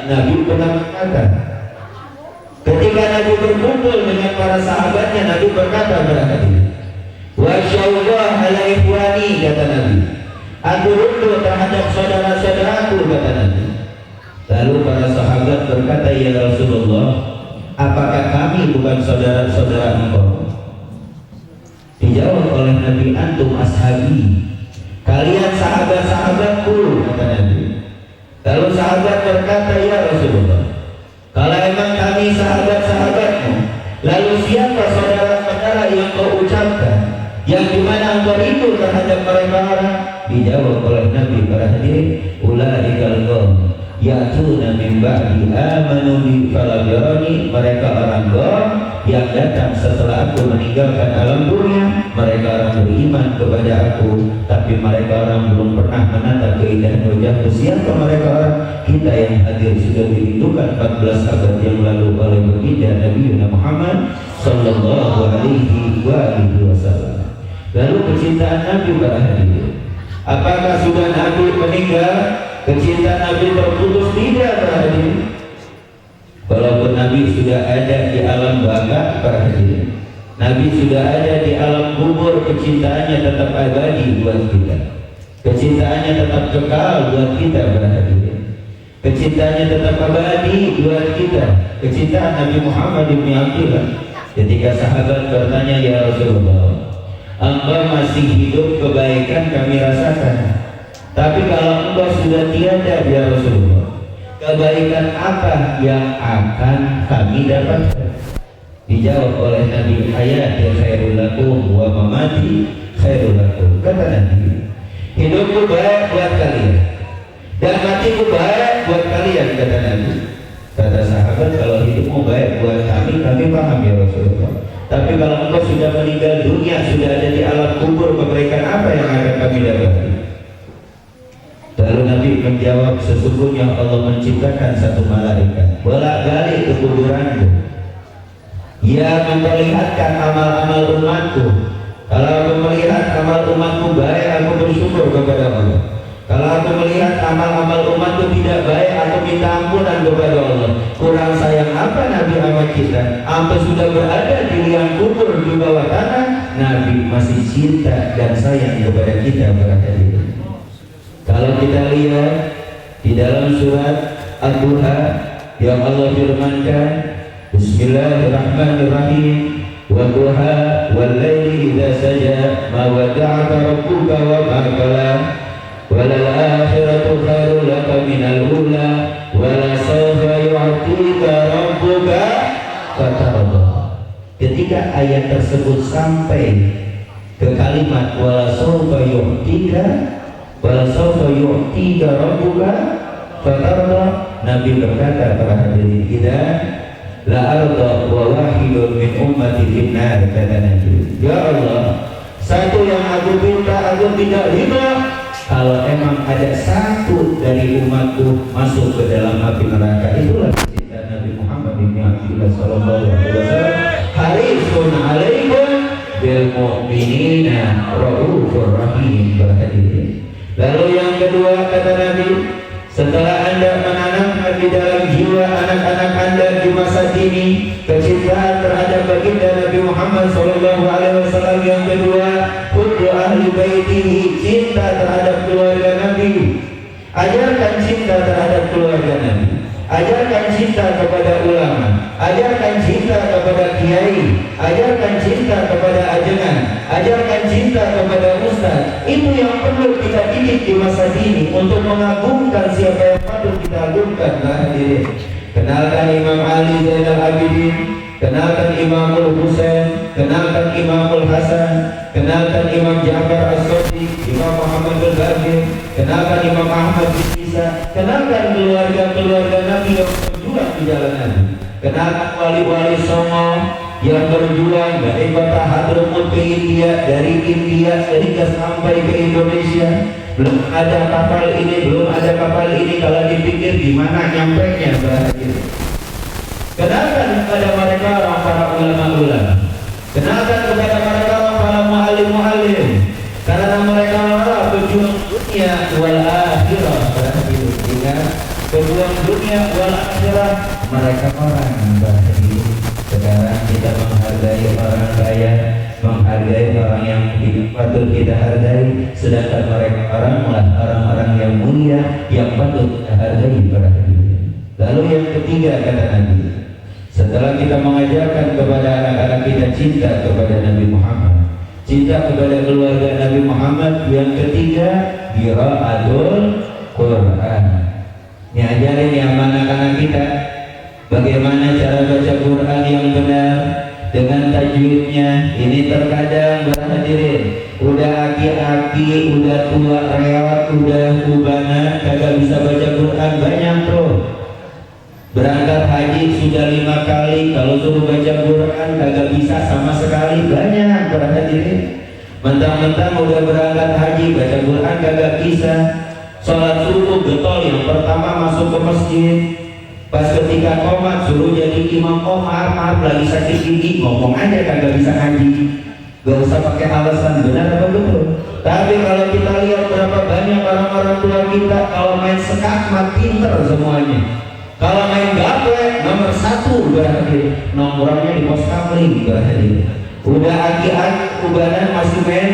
S1: Nabi pernah berkata, ketika Nabi berkumpul dengan para sahabatnya, Nabi berkata berkati, wa syawwah ala ikhwani, kata Nabi, aku rindu terhadap saudara-saudaraku, kata Nabi. Lalu para sahabat berkata, ya Rasulullah, apakah kami bukan saudara-saudara engkau? Dijawab oleh Nabi, antum ashabi, kalian sahabat-sahabatku, kata Nabi. Lalu sahabat berkata, ya Rasulullah, kalau emang kami sahabat-sahabatmu, lalu siapa saudara-saudara yang kau ucapkan, yang dimana engkau rindu terhadap mereka orang? Dijawab oleh Nabi para hadirin, ulaikal qaum ya'tuna min ba'di amanu bi falam yarani, mereka orang qaum yang datang setelah aku meninggalkan alam dunia. Mereka orang beriman kepada aku, tapi mereka orang belum pernah menatap keindahan wajahku. Siapa mereka orang? Kita yang hadir sudah dirindukan 14 abad yang lalu oleh baginda Nabi Muhammad sallallahu alaihi wasallam. Lalu kecintaan Nabi para hadirin, apakah sudah Nabi meninggal, kecintaan Nabi terputus? Tidak para hadirin. Walaupun Nabi sudah ada di alam baka para hadirin, Nabi sudah ada di alam kubur, kecintaannya tetap abadi buat kita, kecintaannya tetap kekal buat kita para hadirin. kecintaannya tetap abadi buat kita, kecintaan Nabi Muhammad bin Abdullah. Ketika sahabat bertanya, ya Rasulullah, engkau masih hidup, kebaikan kami rasakan, tapi kalau engkau sudah tiada ya Rasulullah, kebaikan apa yang akan kami dapatkan? Dijawab oleh Nabi, hayati khairul lakum wa mamati khairul lakum. Kata Nabi, hidupku baik buat kalian dan matiku baik buat kalian, kata Nabi. Kata sahabat, kalau hidupmu baik buat kami paham ya Rasulullah, tapi kalau engkau sudah meninggal dunia, sudah ada di alam kubur, kebaikan apa yang akan kami dapati? Lalu Nabi menjawab, sesungguhnya Allah menciptakan satu malaikat bolak-balik ke kuburanku, ia memperlihatkan amal-amal umatku. Kalau aku melihat amal umatku baik, aku bersyukur kepada Allah. Kalau aku melihat amal-amal umatku tidak baik, aku minta ampunan kepada Allah. Kurang sayang apa Nabi sama kita? Sampai sudah berada di liang kubur di bawah tanah, Nabi masih cinta dan sayang kepada kita berhati-hati. Kalau kita lihat di dalam surat Ad-Duha yang Allah firmankan, Bismillahirrahmanirrahim, Wadduha wal-laili idza saja, ma wadda'aka rabbuka wa ma qala, walal akhiratu khairul laka minal ula, wala sawfa yu'tika rabbuka fatarda. Ketika ayat tersebut sampai ke kalimat wala sawfa yu'tika rabbuka fatarda, Nabi berkata para hadirin, idza la arda wa wahidun min ummati finnar, kata Nabi, ya Allah, satu yang aku minta, aku tidak ridha kalau emang ada satu dari umatku masuk ke dalam api neraka. Itulah cinta Nabi Muhammad bin Abdullah sallallahu alaihi wasallam, harisun alaikum bil mu'minina raufur rahim. Berhadirin. Lalu yang kedua, kata Nabi, setelah Anda menanamkan di dalam jiwa anak-anak Anda di masa kini kecintaan terhadap baginda Nabi Muhammad SAW, yang kedua, hubbu ahli baitihi, cinta terhadap keluarga Nabi. Ajarkan cinta terhadap keluarga Nabi, ajarkan cinta kepada ulama, ajarkan cinta kepada kiai, ajarkan cinta kepada ajengan, ajarkan cinta kepada ustaz. Itu yang perlu kita didik di masa kini untuk mengagungkan siapa yang patut kita agungkan. Hadirin, kenalkan Imam Ali Zainal Abidin, kenalkan Imamul Husain, kenalkan Imamul Hasan, kenalkan Imam Ja'far As-Sadiq, Imam Muhammad Al-Baqir, kenalkan Imam Ahmad bin Isa, kenalkan keluarga-keluarga Nabi yang berjuang di jalan Nabi, kenalkan wali-wali Songo yang berjuang dari kota Hadramut ke India, dari India sehingga sampai ke Indonesia. Belum ada kapal ini, belum ada kapal ini, kalau dipikir gimana nyampainya. Kenalkan kepada mereka orang para ulama-ulama, kenalkan kepada mereka orang para mu'alim-mu'alim, karena mereka orang berjuang dunia wal akhirah. Berjuang dunia wal akhirah, mereka orang bahagia. Sekarang kita menghargai orang kaya, menghargai orang yang patut kita hargai, sedangkan mereka orang-orang yang mulia yang patut kita hargai bahagia. Lalu yang ketiga, kata Nabi, setelah kita mengajarkan kepada anak-anak kita cinta kepada Nabi Muhammad, cinta kepada keluarga Nabi Muhammad, yang ketiga, qiraatul Quran. Ini ajarin ya anak-anak kita bagaimana cara baca Quran yang benar dengan tajwidnya. Ini terkadang berhadirin udah aki-aki, udah tua reot, udah kubana, kagak bisa baca Quran. Banyak tuh berangkat haji sudah 5 kali, kalau suruh baca Quran kagak bisa sama sekali. Banyak berhadirin, mentang-mentang udah berangkat haji baca Quran kagak bisa. Sholat subuh getol, yang pertama masuk ke masjid, pas ketika qomat suruh jadi imam qomar, maaf lagi sakit gigi, ngomong aja kagak bisa ngaji, gak usah pakai alasan. Benar apa betul? Tapi kalau kita lihat berapa banyak orang-orang tua kita, kalau main sekakmat pinter semuanya, kalau main gaplek nomor 1 berarti nomornya di pos kamling berarti. Udah aki-aki ubanan masih main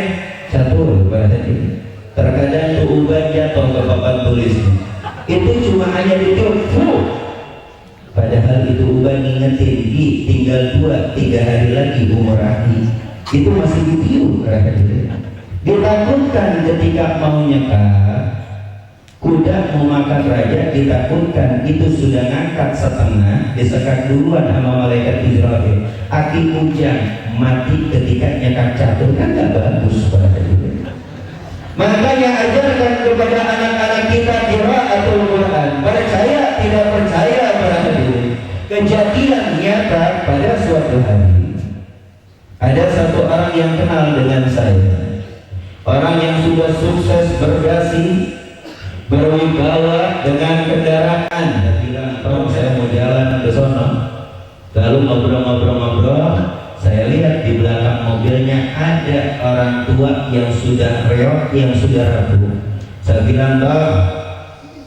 S1: catur berarti. Terkadang tuh uban jatuh ke papan tulis, itu cuma hanya ditiup. Padahal itu ubah ngingetin tinggal 2-3 hari lagi umur akhir. Itu masih ditiup. Ditakutkan ketika mau nyekar, kuda mau makan raja, ditakutkan itu sudah ngangkat setengah, disekat duluan sama malaikat Israel. Aki ujang mati ketika nyekat catur, kan gak bagus pada itu. Makanya ajarkan kepada anak-anak kita qiraatul Quran. Percaya tidak percaya pada hadirin. Kejadian nyata pada suatu hari, ada satu orang yang kenal dengan saya, orang yang sudah sukses berdasi, berwibawa dengan kendaraan. Dia bilang, "Tom, saya mau jalan ke sono." Lalu ngobrol-ngobrol, saya lihat di belakang mobilnya ada orang tua yang sudah reot, yang sudah rapuh. Saya bilang, "Tom,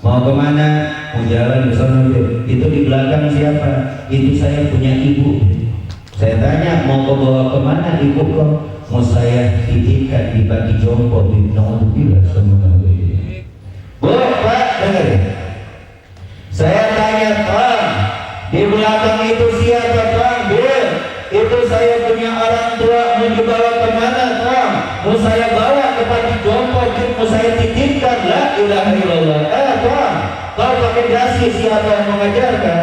S1: mau kemana?" "Mau jalan ke sono." "Itu di belakang siapa?" "Itu saya punya ibu." Saya tanya, "Mau bawa kemana ibu kok?" "Mau saya titipkan di bagi jompo di Naudzubillah semua." Bu, Pak, dengerin. Saya tanya, "Bang, di belakang itu siapa, Bang?" "Bil, itu saya punya orang tua, mau dibawa kemana, Bang?" "Mau saya bawa ke Pati Jompo, mau saya titipkan." La ilaha illallah. Bang, kau pakai dasi, siapa yang mengajarkan?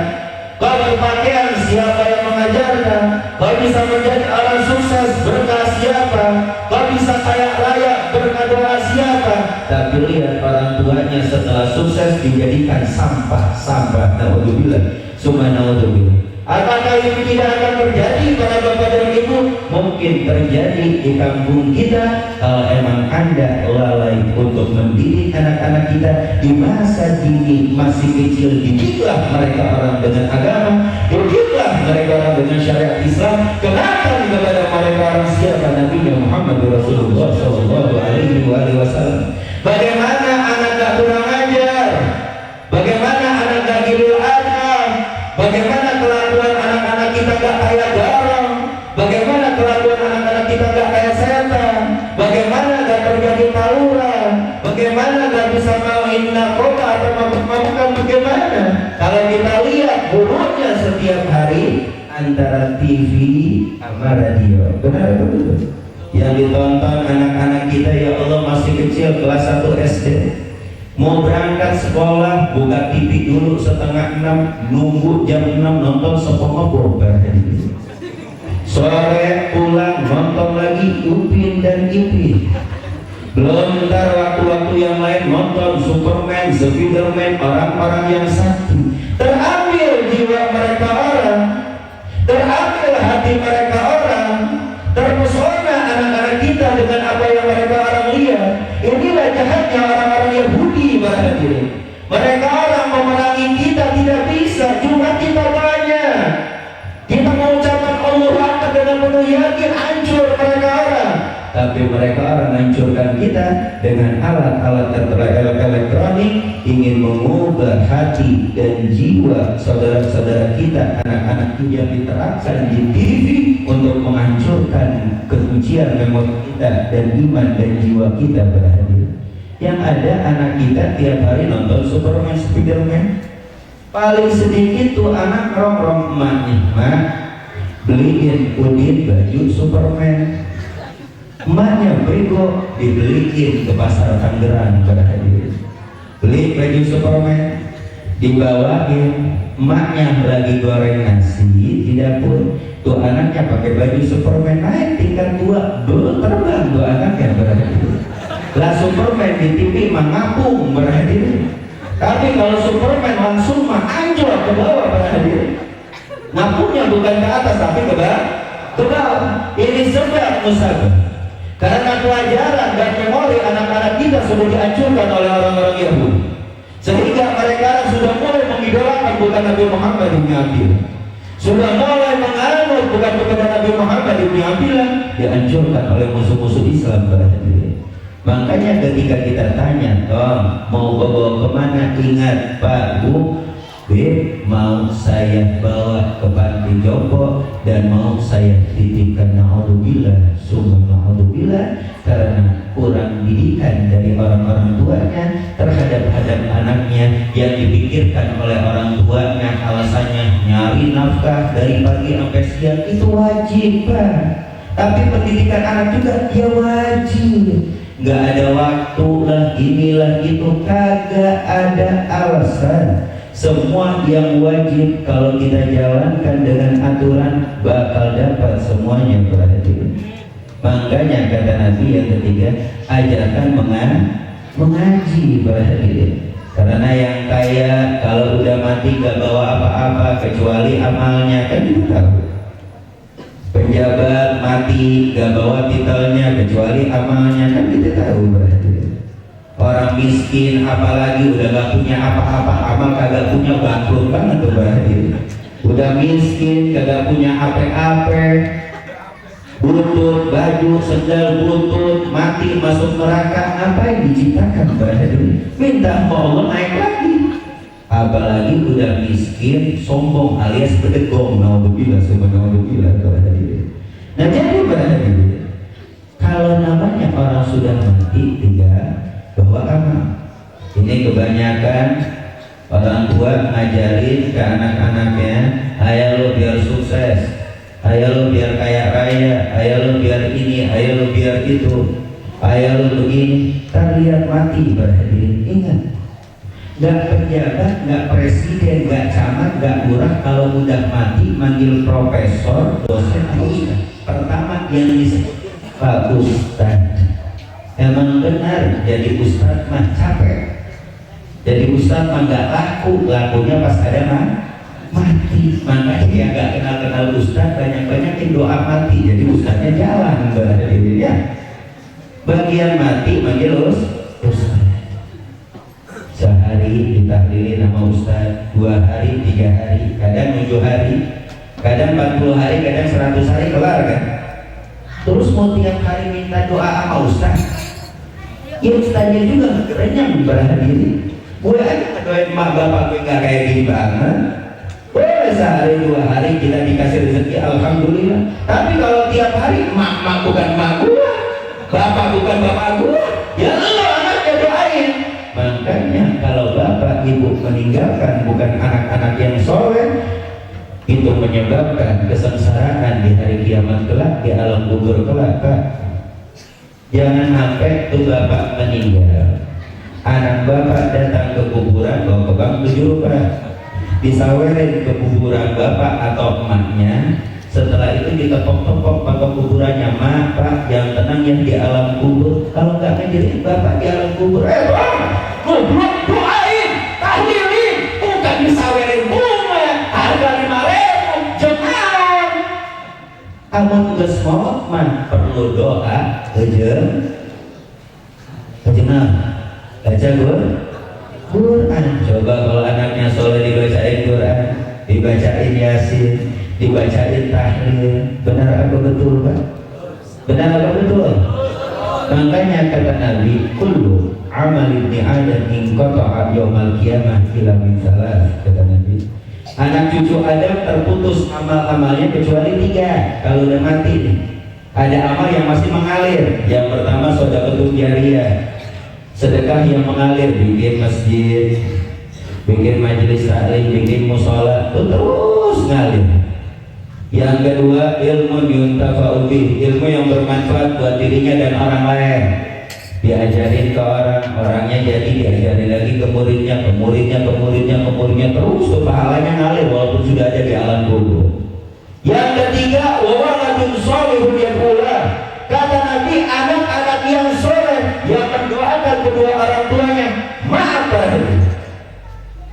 S1: Kau berpakaian, siapa yang mengajarkan? Kau bisa menjadi orang sukses, berkah siapa? Kau bisa kaya raya, berkah doa siapa? Tapi lihat orang tuanya setelah sukses dijadikan sampah. Naudzubillah, summa naudzubillah. Apakah ini tidak akan terjadi pada bapak dan ibu? Mungkin terjadi di kampung kita kalau emang Anda lalai untuk mendidik anak-anak kita di masa dini masih kecil. Didiklah mereka orang dengan agama, didiklah mereka orang dengan syariat Islam. Kenalkan kepada mereka orang siapa Nabi Muhammad Rasulullah Sallallahu Alaihi Wasallam. Bagaimana anak gak kurang ajar? Bagaimana anak gak gilul adab? Bagaimana kelakuan anak-anak kita gak kayak garong? Bagaimana kelakuan anak-anak kita gak kayak setan? Bagaimana gak terjadi tawuran? Bagaimana gak bisa mauin narkoba atau mabuk-mabukan? Bagaimana? Kalau kita lihat buruknya setiap hari antara TV sama radio. Benar betul. Yang ditonton anak-anak kita, ya Allah, masih kecil, kelas 1 SD. Mau berangkat sekolah, buka TV dulu setengah 6, nunggu jam 6 nonton sepuluh bobar. Sore pulang nonton lagi Upin dan Ipin. Belum ntar waktu-waktu yang lain nonton Superman, Spiderman, orang-orang yang sakti. Terambil jiwa mereka orang, terambil hati mereka orang, terpesona anak-anak kita dengan apa yang mereka orang lihat. Inilah jahatnya orang-orang Yahudi pada diri. Mereka orang memerangi kita tidak bisa, cuma kita banyak. Kita mengucapkan Allah Akbar dengan penuh yakin, hancur mereka orang. Tapi mereka orang hancurkan kita dengan alat-alat elektronik, ingin mengubah hati dan jiwa saudara-saudara kita, anak-anak yang diterapkan di TV untuk menghancurkan kesucian memori kita dan iman dan jiwa kita berhadir. Yang ada anak kita tiap hari nonton Superman, Spiderman. Paling sedikit tuh anak ngerong-rong emaknya, "Mak, beliin Udin baju Superman." Emaknya bego, dibeliin ke pasar Tangerang pada hadirin. Beli baju Superman, dibawain. Emaknya lagi goreng nasi di dapur, tuh anaknya pakai baju Superman, naik tingkat 2, terbang tuh anaknya pada hadirin. Lah Superman di TV mah ngapung pada hadirin. Tapi kalau Superman langsung mah anjlok ke bawah pada hadirin. Ngapungnya bukan ke atas tapi ke bawah. Ini sebab musabah. Karena pelajaran dan memori anak-anak kita sudah dihancurkan oleh orang-orang Yahudi, sehingga mereka sudah mulai mengidolakan bukan Nabi Muhammad ibn Abdillah, sudah mulai menganut bukan kepada Nabi Muhammad ibn Abdillah, dihancurkan oleh musuh-musuh Islam pada diri. Makanya ketika kita tanya, "Tom, mau bawa kemana?" Ingat, Pak, Bu, mau saya bawa ke panti jompo dan mau saya titipkan, naudzubillah summa naudzubillah, karena kurang didikan dari orang-orang tuanya terhadap anaknya yang dipikirkan oleh orang tuanya alasannya nyari nafkah dari pagi sampai siang. Itu wajib, Pak. Tapi pendidikan anak juga dia wajib. Nggak ada waktu lah, inilah itu, kagak ada alasan. Semua yang wajib kalau kita jalankan dengan aturan bakal dapat semuanya, berarti. Makanya kata Nabi yang ketiga, ajarkan mengaji, berarti. Karena yang kaya kalau udah mati gak bawa apa-apa kecuali amalnya, kan kita tahu. Penjabat mati gak bawa titelnya kecuali amalnya, kan kita tahu, berarti. Orang miskin apalagi udah gak punya apa-apa, amal kagak punya, bangkrut banget tuh, berarti. Udah miskin kagak punya apa-apa, butut baju sendal butut, mati masuk neraka, apa yang diciptakan, berarti. Minta Allah naik lagi. Apalagi udah miskin sombong alias bedegong, naudzubillah summa naudzubillah, berarti. Nah jadi berarti kalau namanya orang sudah mati tidak bahwa amal. Ini kebanyakan orang tua ngajarin ke anak-anaknya, ayo lo biar sukses, ayo lo biar kaya raya, ayo lo biar ini, ayo lo biar itu, ayo lo begini. Lihat mati, berarti. Ingat, gak pejabat, gak presiden, gak camat, gak lurah kalau udah mati manggil profesor, dosen, atau ustaz. Pertama yang disebut Pak Ustaz. Emang benar jadi ustaz mah capek. Jadi ustaz mah gak laku, lakunya pas ada mati. Makanya dia gak kenal ustaz, banyak-banyakin doa mati. Jadi ustaznya jalan, berarti ya. Bagian mati manggil ustaz. Sehari ditahlilin nama ustaz, 2 hari, 3 hari, kadang 7 hari, kadang 40 hari, kadang 100 hari, kelar kan. Terus mau tiap hari minta doa sama ustaz, ya ustaznya juga kerenyang, berhadiri. Gue aja ngedoain mak bapak gue gak kayak gini banget. Sehari 2 hari kita dikasih rezeki, alhamdulillah. Tapi kalau tiap hari mak bukan mak gue, bapak bukan bapak gue, ya lo anaknya doain. Makanya kalau bapak ibu meninggalkan bukan anak-anak yang soleh, itu menyebabkan kesengsaraan di hari kiamat kelak, di alam kubur kelak, Pak. Jangan sampai tuh bapak meninggal, anak bapak datang ke kuburan bawa pegang tujul, Pak, disawerin ke kuburan bapak atau emaknya. Setelah itu ditepok-tepok pakai kuburannya, mak, pak, yang tenang yang di alam kubur. Kalau nggak ngedirin bapak di alam kubur, bang, goblok, doain, tahlilin, bukan disawerin bunga harga 5.000 jemaah. Amun geus maot mah perlu doa, ejeung baca Quran. Coba kalau anaknya soleh dibacain Quran, dibacain Yasin, dibacain tahlil, benar apa betul, Pak? Benar apa betul? Makanya kata Nabi, kullu amal ibni Adam inqata'a yaumal qiyamah illa min salas, kata Nabi. Anak cucu Adam terputus amal-amalnya kecuali 3 kalau udah mati nih. Ada amal yang masih mengalir. Yang pertama sedekah jariyah, sedekah yang mengalir, bikin masjid, bikin majelis taklim, bikin musola, itu terus ngalir. Yang kedua, ilmu yuntafa'u bih, ilmu yang bermanfaat buat dirinya dan orang lain. Diajarin ke orang, orangnya jadi diajarin lagi ke muridnya, terus tuh pahalanya ngalir walaupun sudah ada di alam kubur. Yang ketiga, wawaladun sholihun yaqula, kata Nabi, anak-anak yang soleh yang mendoakan kedua orang tuanya. Maaf,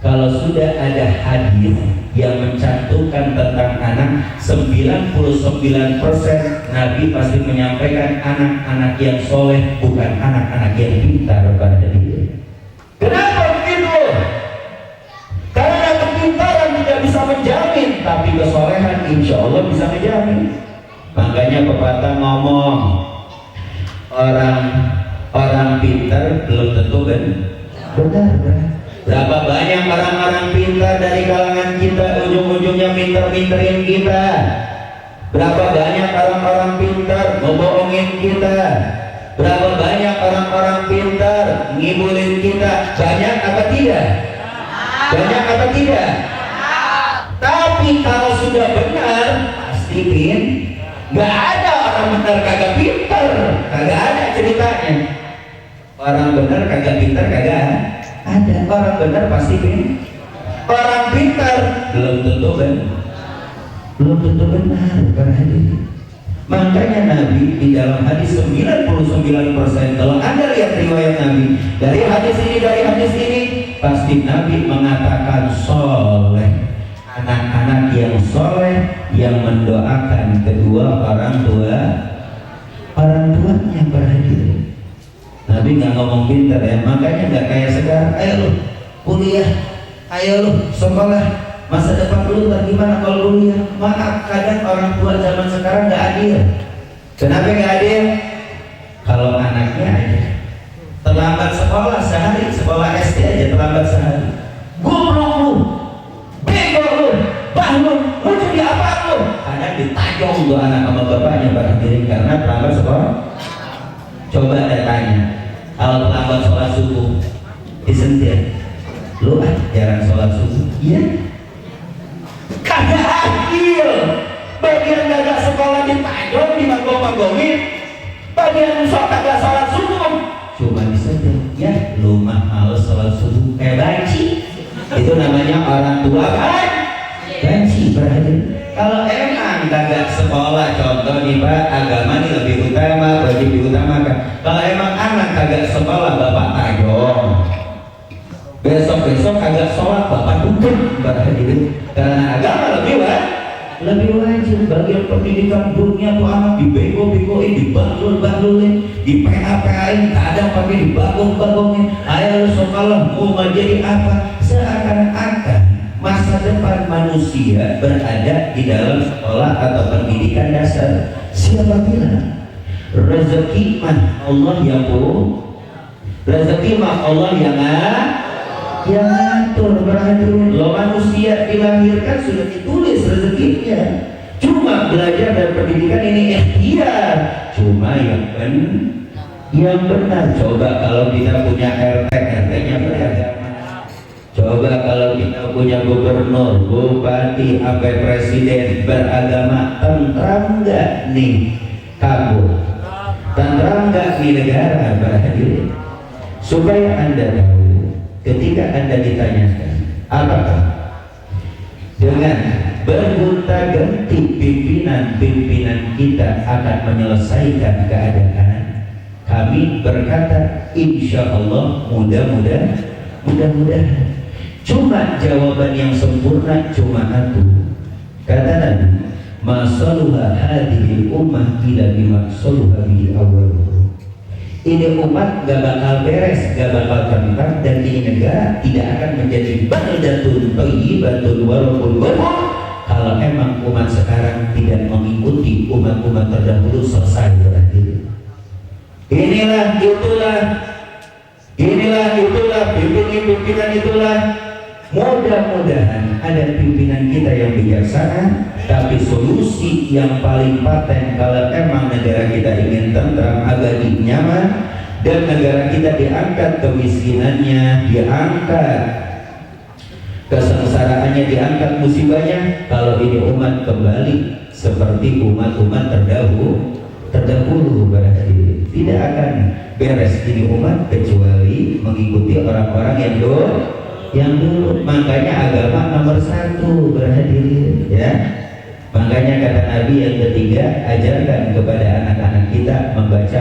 S1: kalau sudah ada hadis yang mencantumkan tentang anak, 99% Nabi pasti menyampaikan anak-anak yang soleh, bukan anak-anak yang pintar pada diri. Kenapa begitu? Karena kepintaran tidak bisa menjamin, tapi kesolehan insya Allah bisa menjamin. Makanya pepatah ngomong, orang pintar belum tentu benar. Berapa banyak orang-orang pintar dari kalangan kita, ujung-ujungnya pinter-pinterin kita. Berapa banyak orang-orang pintar ngebohongin kita. Berapa banyak orang-orang pintar ngibulin kita. Banyak apa tidak? Banyak apa tidak? Tapi kalau sudah benar, pasti gak ada orang benar kagak pintar. Kagak ada ceritanya. Orang benar kagak pintar kagak ada. Orang benar pasti pintar. Orang pintar belum tentu benar. Belum tentu benar para hadirin. Makanya Nabi di dalam hadis 99%, kalau Anda lihat riwayat Nabi dari hadis ini pasti Nabi mengatakan soleh. Anak-anak yang soleh yang mendoakan kedua orang tuanya para hadirin. Nabi nggak ngomong pintar ya, makanya nggak kayak sekarang. Ayo lu kuliah, ayo lu sekolah, masa depan lu ntar gimana kalau kuliah? Maaf, kadang orang tua zaman sekarang nggak adil. Kenapa nggak adil? Kalau anaknya aja terlambat sekolah sehari, sekolah SD aja terlambat sehari, goblok lu, bego lu, bahlul, lu jadi apa lu? Kadang ditajong tuh anak sama bapaknya pada diri karena terlambat sekolah. Coba tanya, kalau terlambat sholat subuh disentil, lu jarang sholat subuh, iya? Kagak adil. Bagian gagak sekolah ditajong, dimanggong-manggongin, bagian kagak sholat subuh cuma disentil, ya lu mah males sholat subuh kayak banci. Itu namanya orang tua kan? Banci berarti. Kalau emang kagak sekolah, contoh nih Pak, agama ini lebih utama, wajib diutamakan. Kalau emang anak kagak sekolah, bapak tajong. Besok-besok kagak sholat, bapak tuntut berarti. Karena agama lebih wajib. Bagian pendidikan dunia tuh anak dibego-begoin, dibahlul-bahlulin, di PA-PA-in, kadang pakai dibagong-bagongin. Ayo lu sekolah, mau jadi apa? Seakan-akan masa depan manusia berada di dalam sekolah atau pendidikan dasar. Siapa bilang? Rezeki mah Allah yang rezeki mah Allah yang ngatur berarti. Lo manusia dilahirkan sudah ditulis rezekinya. Cuma belajar dan pendidikan ini ikhtiar. Cuma yang benar. Coba kalau kita punya RT-nya beragama. Coba kalau kita punya gubernur, bupati, sampai presiden beragama, tentram nggak nih kabur? Tentram nggak nih negara berhadir? Supaya Anda tahu, ketika Anda ditanyakan, apakah dengan bergonta-ganti pimpinan kita akan menyelesaikan keadaan? Kami berkata, insya Allah mudah-mudahan. Cuma jawaban yang sempurna cuma satu. Kata Nabi, masaluha hadhil ummah ila bimaksaluha bi awal. Ini umat gak bakal beres, gak bakal tentram, dan ini negara tidak akan menjadi baldatun thayyibatun walaupun kalau emang umat sekarang tidak mengikuti umat-umat terdahulu selesai berakhir. Inilah itulah pimpinan itulah. Mudah-mudahan ada pimpinan kita yang bijaksana, tapi solusi yang paling paten kalau emang negara kita ingin tentram, abadi, nyaman, dan negara kita diangkat kemiskinannya, diangkat kesengsaraannya, diangkat musibahnya, kalau ini umat kembali seperti umat-umat terdahulu berarti tidak akan beres ini umat kecuali mengikuti orang-orang yang dulu. Makanya agama nomor satu berhadirin ya. Makanya kata Nabi yang ketiga, ajarkan kepada anak-anak kita membaca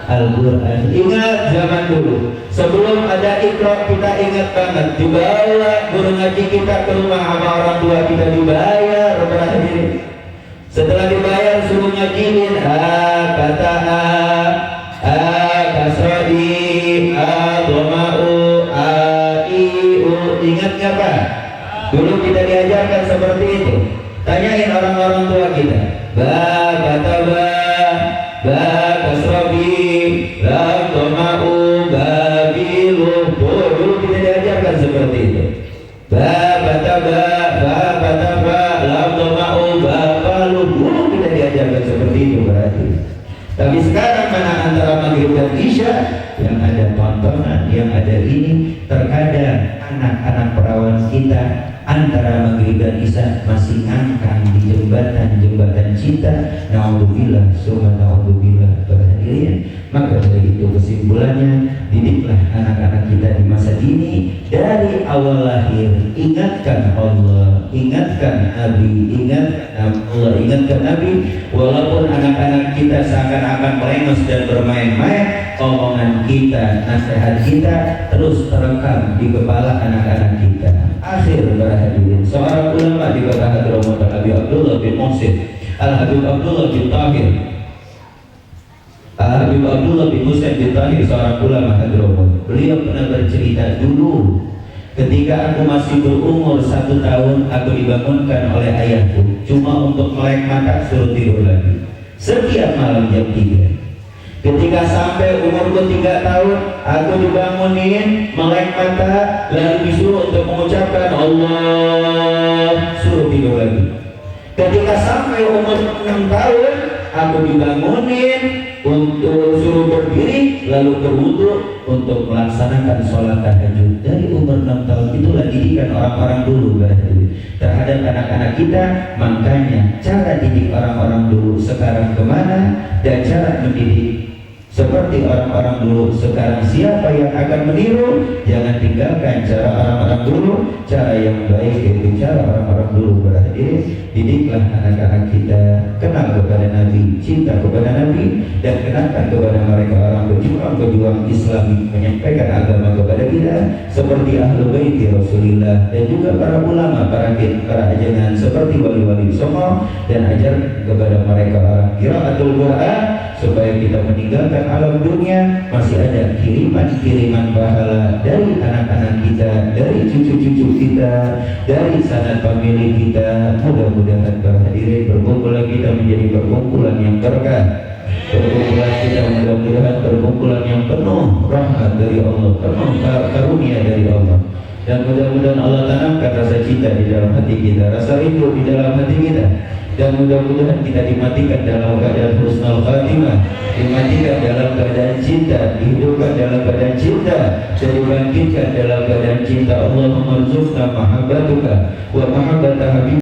S1: Al-Quran. Ingat zaman dulu, sebelum ada Iqra, kita ingat banget dibawa guru ngaji kita ke rumah sama orang tua kita, dibayar berhadirin. Setelah dibayar suruh ngajiin kata kasrodi doma'u ingat nggak Pak? Dulu kita diajarkan seperti itu. Tanyain orang-orang tua kita. Kata kasrobi, doma'u, babilu. Dulu kita diajarkan. yang ada tontonan, yang ada ini. Terkadang anak-anak perawan kita antara maghrib dan isya masih ngangkang di jembatan cinta. Naudzubillah, summa naudzubillah. Hadirin, maka dari itu kesimpulannya, didiklah anak-anak kita di masa dini dari awal lahir. Ingatkan Allah, ingatkan Nabi, ingatkan Allah, ingatkan Nabi. Walaupun anak-anak kita seakan-akan melengos dan bermain-main, omongan kita, nasihat kita terus terekam di kepala anak-anak kita. Akhir para hadirin, seorang ulama di kota Hadramaut, Habib Abdullah bin Muhsin Al-Habib Abdullah bin Tahir, Habib Abdullah bin Husain bin Tahir, seorang ulama Hadramaut. Beliau pernah bercerita, dulu ketika aku masih berumur 1 tahun, aku dibangunkan oleh ayahku cuma untuk melek mata suruh tidur lagi setiap malam jam 3. Ketika sampai umurku 3 tahun, aku dibangunin melek mata lalu disuruh untuk mengucapkan Allah, suruh tidur lagi. Ketika sampai umur 6 tahun, aku dibangunin untuk suruh berdiri lalu berwudu untuk melaksanakan sholat tahajud. Dari umur 6 tahun, itulah didikan orang-orang dulu terhadap anak-anak kita. Makanya cara didik orang-orang dulu sekarang kemana, dan cara mendidik seperti orang-orang dulu sekarang siapa yang akan meniru. Jangan tinggalkan cara orang-orang dulu, cara yang baik yaitu cara orang-orang dulu. Berhadir, didiklah anak-anak kita kenal kepada Nabi, cinta kepada Nabi, dan kenalkan kepada mereka orang berjuang Islam, menyampaikan agama kepada kita seperti Ahlul Bait Rasulullah, dan juga para ulama, para ajangan seperti wali-wali songo, dan ajar kepada mereka orang qiraatul Quran, supaya kita meninggalkan alam dunia masih ada kiriman-kiriman pahala dari anak-anak kita, dari cucu-cucu kita, dari sanak famili kita. Mudah-mudahan para hadirin perkumpulan kita menjadi perkumpulan yang berkah. Perkumpulan kita mudah-mudahan perkumpulan yang penuh rahmat dari Allah, penuh karunia dari Allah. Dan mudah-mudahan Allah tanamkan rasa cinta di dalam hati kita, rasa rindu di dalam hati kita. Dan mudah-mudahan kita dimatikan dalam keadaan husnul khatimah, dimatikan dalam keadaan cinta, dihidupkan dalam keadaan cinta, dan dibangkitkan dalam keadaan cinta. Allahumma rzuqna mahabbatuka wa mahabbata habib